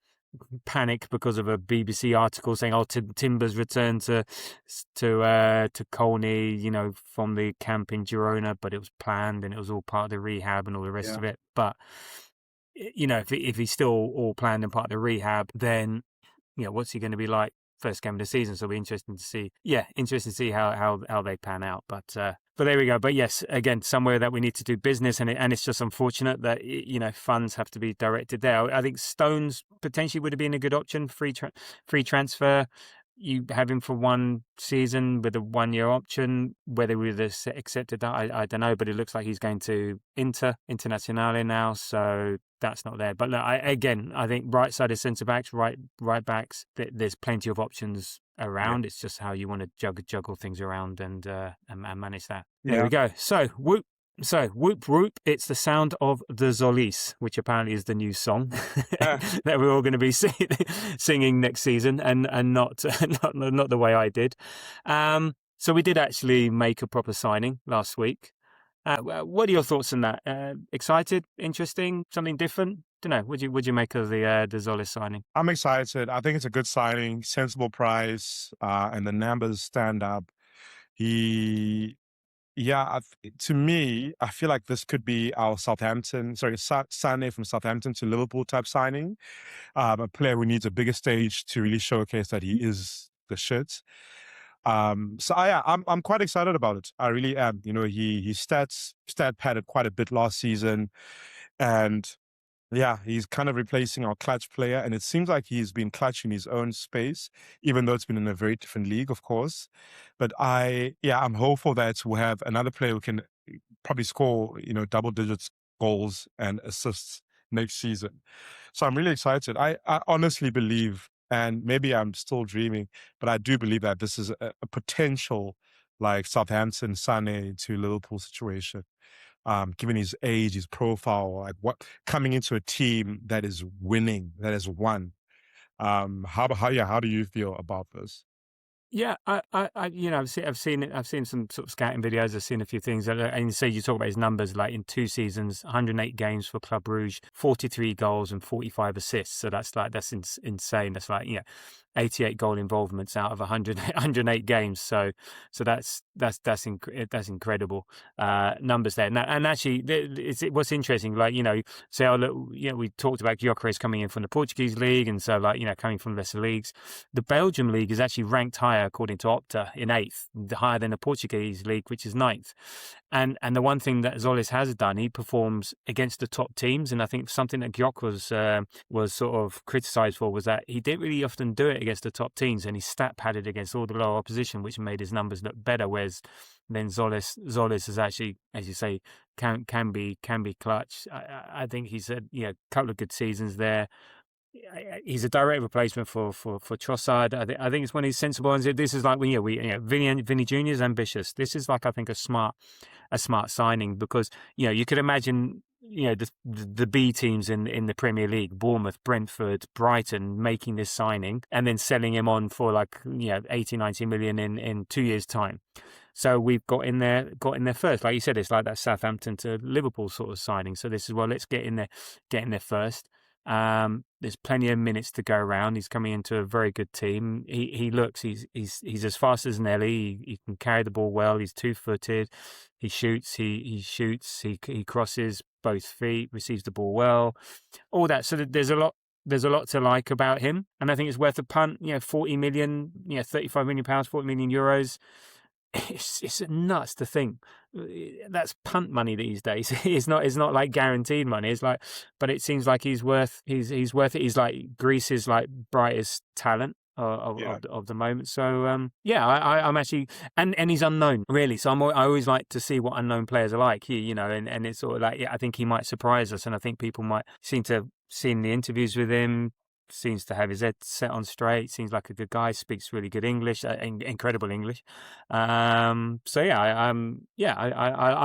panic because of a BBC article saying, "Oh, Timber's return to Colney, from the camp in Girona," but it was planned and it was all part of the rehab and all the rest of it. But if he's still all planned and part of the rehab, then what's he going to be like first game of the season? So it'll be interesting to see. Yeah, interesting to see how they pan out. But there we go. But yes, again, somewhere that we need to do business, and it's just unfortunate that funds have to be directed there. I think Stones potentially would have been a good option, free transfer. You have him for 1 season with a 1-year option. Whether we would have accepted that, I don't know. But it looks like he's going to Internazionale now, so that's not there. But look, I think right-sided centre-backs, right backs, there's plenty of options around. It's just how you want to juggle things around and manage that. There we go. So whoop whoop, it's the sound of the Zolis, which apparently is the new song that we're all going to be singing next season, and not the way I did. So we did actually make a proper signing last week. What are your thoughts on that? Excited? Interesting? Something different? Don't know. Would you make of the Zolis signing? I'm excited. I think it's a good signing, sensible price, and the numbers stand up. To me, I feel like this could be our Sané from Southampton to Liverpool type signing. A player who needs a bigger stage to really showcase that he is the shit. I'm quite excited about it. I really am. He stat padded quite a bit last season, and Yeah, he's kind of replacing our clutch player, and it seems like he's been clutch in his own space, even though it's been in a very different league, of course. But I'm hopeful that we'll have another player who can probably score, double digits goals and assists next season. So I'm really excited. I honestly believe, and maybe I'm still dreaming, but I do believe that this is a potential like Southampton, Sané to Liverpool situation. Given his age, his profile, like what coming into a team that is winning, that has won. How do you feel about this? Yeah, I've seen it. I've seen some sort of scouting videos. I've seen a few things, and so you talk about his numbers, like in 2 seasons, 108 games for Club Rouge, 43 goals and 45 assists. So that's insane. That's like 88 goal involvements out of 108 games. So that's incredible numbers there. And actually, what's interesting, like say, oh look, we talked about Gyökeres coming in from the Portuguese league, and so coming from lesser leagues. The Belgium league is actually ranked higher according to Opta in 8th, higher than the Portuguese league, which is 9th. And the one thing that Zolis has done, he performs against the top teams, and I think something that Gyök was sort of criticised for was that he didn't really often do it against the top teams, and he stat padded against all the lower opposition, which made his numbers look better. Whereas then Zolis is actually, as you say, can be clutch. I think he's had a couple of good seasons there. He's a direct replacement for Trossard. I think it's one of these sensible ones. This is like when Vini Júnior is ambitious. This is like, I think, a smart signing, because you could imagine the B teams in the Premier League, Bournemouth, Brentford, Brighton, making this signing and then selling him on for 80, 90 million in 2 years' time. So we've got in there first. Like you said, it's like that Southampton to Liverpool sort of signing. So this is, well, let's get in there first. There's plenty of minutes to go around. He's coming into a very good team. He's as fast as Nelly. He can carry the ball well. He's 2-footed. He shoots. He shoots. He crosses both feet. Receives the ball well. All that. So there's a lot to like about him, and I think it's worth a punt. 40 million. 35 million pounds, 40 million euros. It's nuts to think that's punt money these days. It's not like guaranteed money. It's like, but it seems like he's worth it. He's like Greece's like brightest talent of the moment. So I'm actually, and he's unknown really. So I always like to see what unknown players are like. And it's sort of like, I think he might surprise us, and I think people might seem to have seen the interviews with him. Seems to have his head set on straight. Seems like a good guy. Speaks really good English, incredible English. I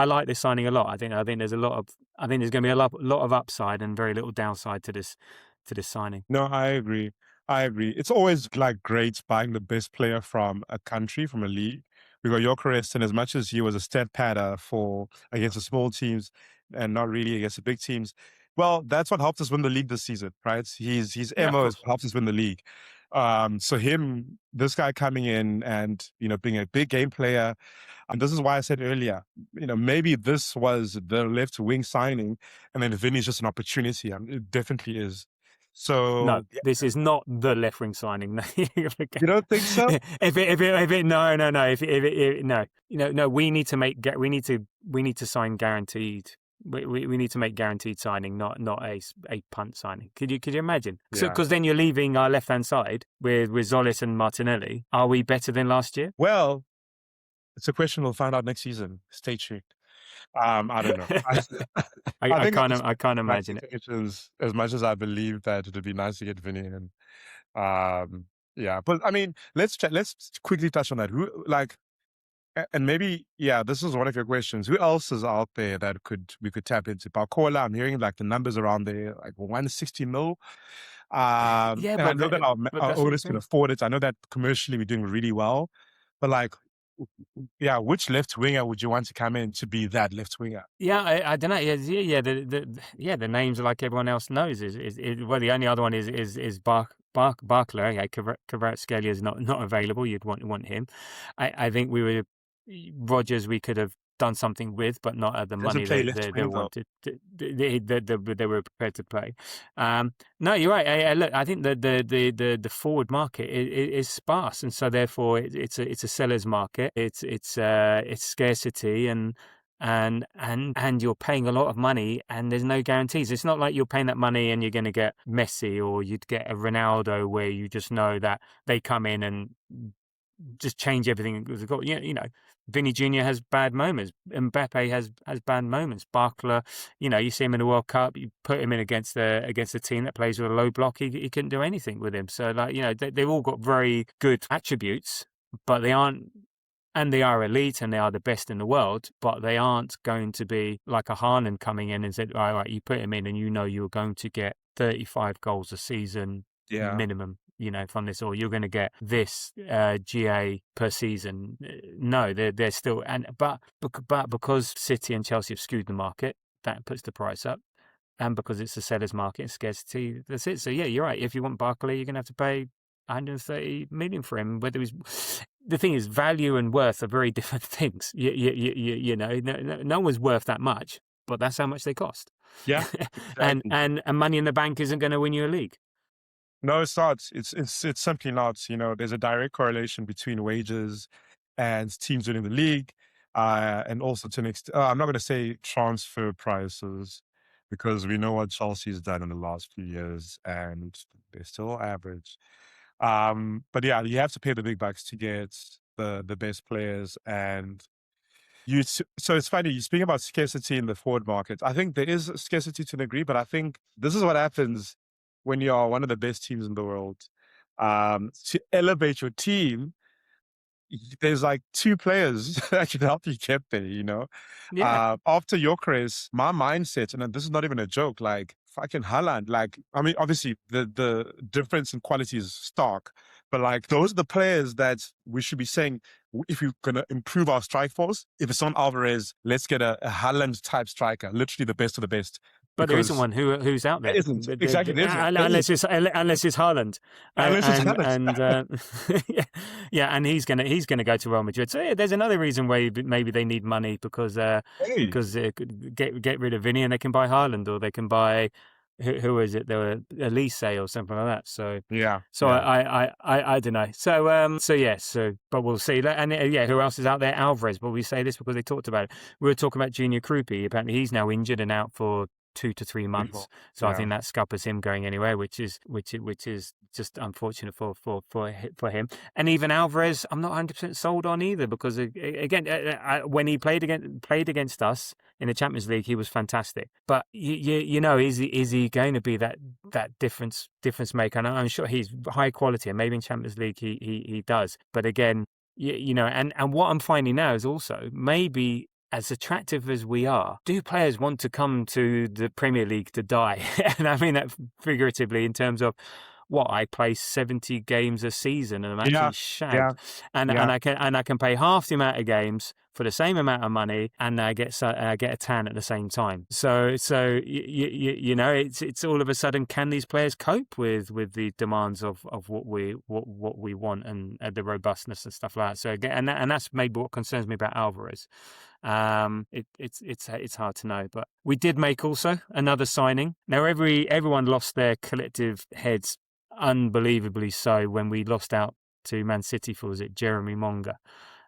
like this signing a lot. I think there's going to be a lot of upside and very little downside to this signing. No, I agree. It's always like great buying the best player from a country, from a league. We got Gyökeres, and as much as he was a stat padder for against the small teams and not really against the big teams, well, that's what helped us win the league this season, right? His MO has helped us win the league. So this guy coming in and being a big game player, and this is why I said earlier, maybe this was the left wing signing, and then Vini is just an opportunity. It definitely is. So no, this is not the left wing signing. You don't think so? No. We need to sign guaranteed. We need to make guaranteed signing, not a punt signing. Could you imagine? Because then you're leaving our left hand side with Zolis and Martinelli. Are we better than last year? Well, it's a question we'll find out next season. Stay tuned. I don't know. I can't imagine it. As much as I believe that it would be nice to get Vini in. But I mean, let's quickly touch on that. And maybe, this is one of your questions. Who else is out there that we could tap into? Barcola, I'm hearing like the numbers around there, like 160 mil. But I know that our owners can afford it. I know that commercially we're doing really well. But which left winger would you want to come in to be that left winger? I don't know. The names like everyone else knows well, the only other one is Barcola. Kvaratskhelia is not available. You'd want him. I think Rodgers we could have done something with, but not at the money they wanted. They were prepared to play. No, you're right. Look, I think the forward market is sparse, and so therefore it's a seller's market. It's scarcity, and and you're paying a lot of money and there's no guarantees. It's not like you're paying that money and you're going to get Messi or you'd get a Ronaldo where you just know that they come in and just change everything. You know, Vini Júnior has bad moments. Mbappé has bad moments. Barkla, you know, you see him in the World Cup, you put him in against a team that plays with a low block, he couldn't do anything with him. So, like, you know, they've all got very good attributes, but they aren't, and they are elite and they are the best in the world, but they aren't going to be like a Haaland coming in and said, all right, you put him in and you know you're going to get 35 goals a season minimum, you know, from this, or you're going to get this GA per season. No, they're still, but because City and Chelsea have skewed the market, that puts the price up. And because it's a seller's market and scarcity, that's it. So yeah, you're right. If you want Barkley, you're going to have to pay 130 million for him. Whether he's, the thing is, value and worth are very different things. You know, no one's worth that much, but that's how much they cost. Yeah, exactly. and money in the bank isn't going to win you a league. No, it's not. It's simply not. You know, there's a direct correlation between wages and teams winning the league, and also to an extent, I'm not going to say transfer prices, because we know what Chelsea's done in the last few years, and they're still average. But yeah, you have to pay the big bucks to get the best players, and so it's funny, you speak about scarcity in the forward market. I think there is scarcity to a degree, but I think this is what happens when you are one of the best teams in the world. To elevate your team, there's like two players that can help you get there, you know? Yeah. After Gyökeres, my mindset, and this is not even a joke, like fucking Haaland, like, I mean, obviously the difference in quality is stark, but like those are the players that we should be saying, if we're going to improve our strike force, if it's on Alvarez, let's get a Haaland type striker, literally the best of the best. But there isn't one who's out there. There isn't. Exactly. Unless it's Haaland. Yeah, and he's gonna go to Real Madrid. So yeah, there's another reason why maybe they need money, because they could get rid of Vini and they can buy Haaland, or they can buy who is it? There were Elise or something like that. So yeah. So yeah. I don't know. So but we'll see. And who else is out there? Alvarez. But we say this because they talked about it. We were talking about Junior Krupi. Apparently he's now injured and out for 2 to 3 months. So I think that scuppers him going anywhere, which is just unfortunate for him. And even Alvarez, I'm not 100% sold on either, because again, when he played against us in the Champions League, he was fantastic. But you know, is he going to be that difference maker? And I'm sure he's high quality, and maybe in Champions League he does. But again, you know, and what I'm finding now is also maybe, as attractive as we are, do players want to come to the Premier League to die? And I mean that figuratively, in terms of what I play 70 games a season and I'm actually shagged, and I can pay half the amount of games for the same amount of money, and I get a tan at the same time. So you know, it's all of a sudden, can these players cope with the demands of what we want, and the robustness and stuff like that? So again, and that's maybe what concerns me about Alvarez. It's hard to know, but we did make also another signing. Now everyone lost their collective heads, unbelievably so, when we lost out to Man City for, was it Jeremy Monga?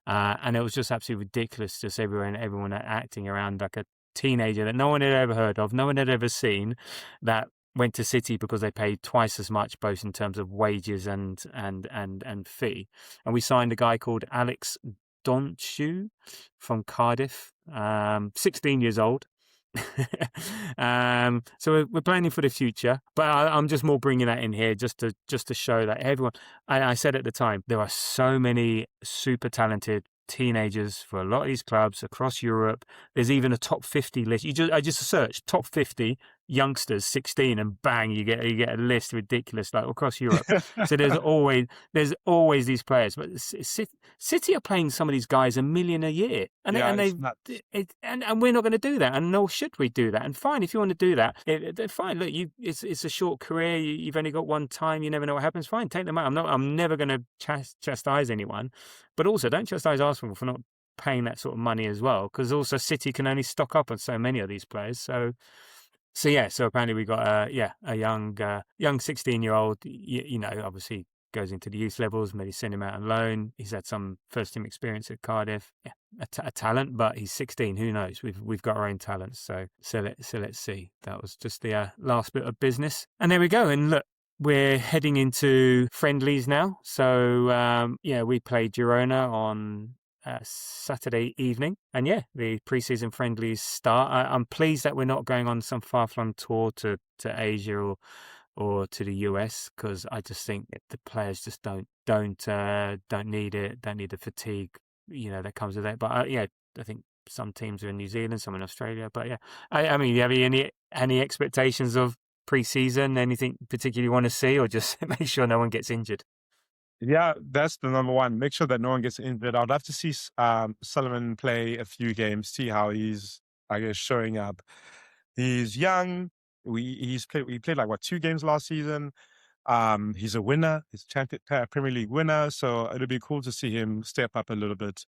And it was just absolutely ridiculous, just everyone acting around like a teenager that no one had ever heard of, no one had ever seen, that went to City because they paid twice as much, both in terms of wages and fee. And we signed a guy called Alex Donchu from Cardiff, 16 years old. So we're planning for the future, but I'm just more bringing that in here just to show that everyone. I said at the time, there are so many super talented teenagers for a lot of these clubs across Europe. There's even a top 50 list. I just searched top 50 youngsters 16, and bang, you get a list ridiculous, like across Europe. So there's always these players. But City are paying some of these guys $1 million a year, and we're not going to do that, and nor should we do that. And fine, if you want to do that, fine. Look, it's a short career. You've only got one time. You never know what happens. Fine, take them out. I'm never going to chastise anyone, but also don't chastise Arsenal for not paying that sort of money as well, because also City can only stock up on so many of these players. So apparently we got a young 16-year-old, you know, obviously goes into the youth levels, maybe send him out on loan. He's had some first team experience at Cardiff. Yeah, a talent, but he's 16. Who knows? We've got our own talents. So let's see. That was just the last bit of business. And there we go. And look, we're heading into friendlies now. So we played Girona on Saturday evening, and the pre-season friendlies start. I'm pleased that we're not going on some far-flung tour to Asia or to the US, because I just think the players just don't need it, don't need the fatigue that comes with it. But I think some teams are in New Zealand, some in Australia. But I mean, do you have any expectations of pre-season? Anything particularly you want to see, or just make sure no one gets injured? Yeah, that's the number one. Make sure that no one gets injured. I'd love to see Sullivan play a few games, see how he's, I guess, showing up. He's young. He played like 2 games last season. He's a winner. He's a Premier League winner. So it'll be cool to see him step up a little bit.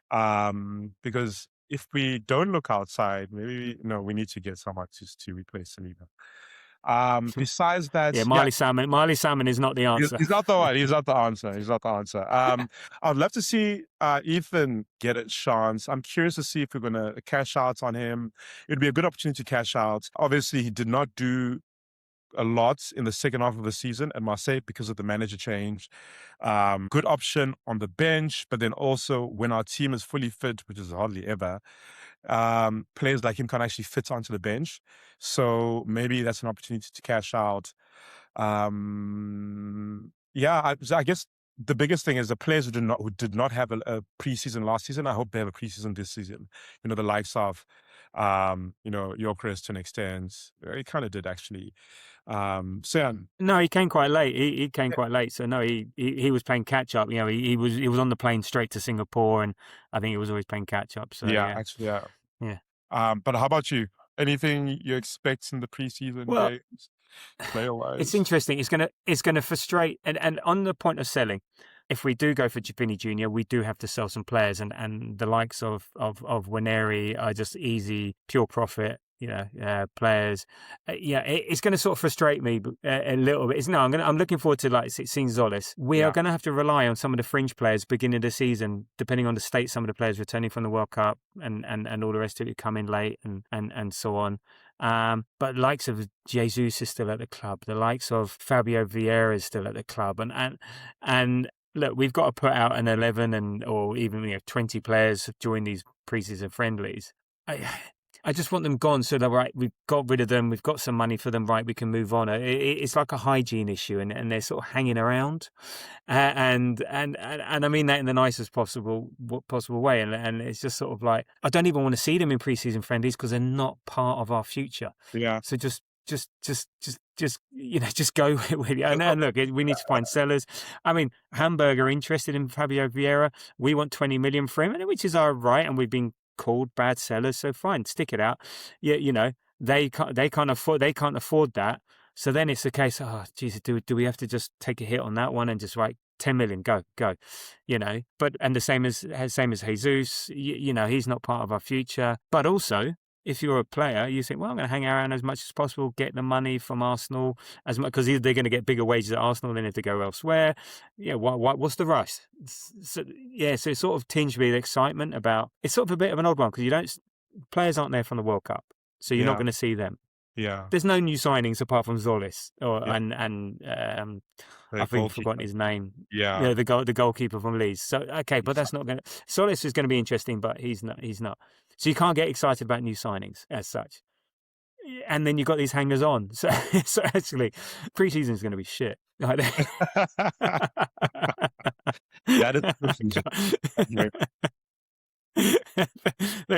Because if we don't look outside, maybe we need to get someone to replace Saliba. Besides that, Marley Salmon is not the answer. He's not the one. He's not the answer. I'd love to see Ethan get a chance. I'm curious to see if we're going to cash out on him. It'd be a good opportunity to cash out. Obviously, he did not do a lot in the second half of the season at Marseille because of the manager change. Good option on the bench, but then also when our team is fully fit, which is hardly ever, players like him can actually fit onto the bench. So maybe that's an opportunity to cash out. I guess the biggest thing is the players who did not have a preseason last season, I hope they have a preseason this season. The likes of Gyökeres to an extent. He kind of did actually. No, he came quite late. He came quite late. So no, he was playing catch up. He was on the plane straight to Singapore, and I think he was always playing catch up. So actually. But how about you? Anything you expect in the preseason games, player-wise? It's interesting. It's gonna frustrate. And on the point of selling, if we do go for Vini Júnior, we do have to sell some players, and the likes of Waneri are just easy, pure profit. Players. It's going to sort of frustrate me a little bit. I'm looking forward to seeing Zolis. We are going to have to rely on some of the fringe players beginning of the season, depending on the state some of the players returning from the World Cup and all the rest of it come in late and so on. But the likes of Jesus is still at the club. The likes of Fabio Vieira is still at the club, and look, we've got to put out an 11 or even 20 players during these pre-season friendlies. I just want them gone so that we've got rid of them, we've got some money for them, we can move on. It's like a hygiene issue, and they're sort of hanging around, and I mean that in the nicest possible way, and it's just sort of like I don't even want to see them in pre-season friendlies because they're not part of our future. Yeah. So just go with it. And look, we need to find sellers. I mean, Hamburg are interested in Fabio Vieira. We want 20 million for him, which is our right, and we've been called bad sellers, so fine, stick it out. They can't afford that. So then it's the case, do we have to just take a hit on that one and just write 10 million, go, but and the same as Jesus, he's not part of our future. But also, if you're a player, you think, well, I'm going to hang around as much as possible, get the money from Arsenal as much, because they're going to get bigger wages at Arsenal than if they go elsewhere. What's the rush? So it sort of tinged me with excitement about. It's sort of a bit of an odd one because players aren't there from the World Cup, so you're not going to see them. Yeah, there's no new signings apart from Zolis I think I've forgotten his name. Yeah, the goalkeeper from Leeds. So but that's not going to. Zolis is going to be interesting, but he's not. So you can't get excited about new signings as such. And then you've got these hangers on. So actually, pre-season is going to be shit. There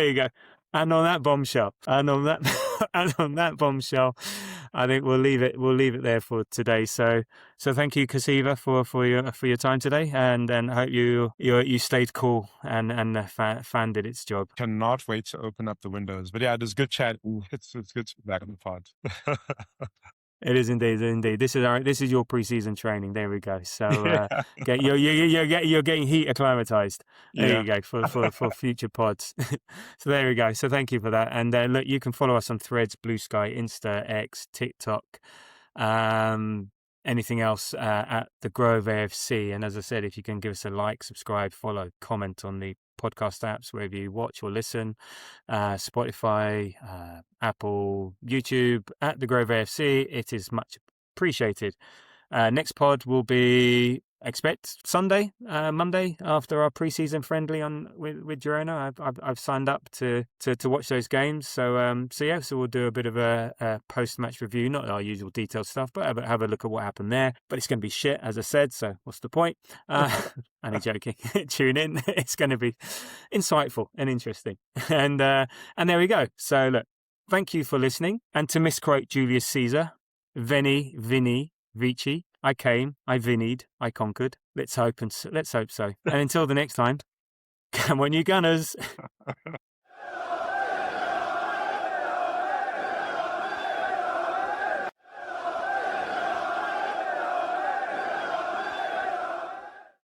you go. And on that bombshell, I think we'll leave it there for today. So thank you, Kusiva, for your time today, and I hope you stayed cool and the fan did its job. Cannot wait to open up the windows. But it was good chat. It's good to be back on the pod. It is indeed. This is your pre-season training. There we go. So you're getting heat acclimatized. There you go for future pods. So there we go. So thank you for that. And look, you can follow us on Threads, Blue Sky, Insta, X, TikTok. anything else at the Grove AFC. And as I said, if you can give us a like, subscribe, follow, comment on the podcast apps wherever you watch or listen, Spotify, Apple, YouTube, at the Grove AFC, it is much appreciated. Next pod will be, expect Sunday, Monday, after our pre-season friendly with Girona. I've signed up to watch those games. So we'll do a bit of a post-match review, not our usual detailed stuff, but have a look at what happened there. But it's going to be shit, as I said. So what's the point? Only joking. Tune in. It's going to be insightful and interesting. And there we go. So look, thank you for listening. And to misquote Julius Caesar, Veni, Vini, Vici. I came, I Vinnied, I conquered. Let's hope so. And until the next time, come on, you Gunners.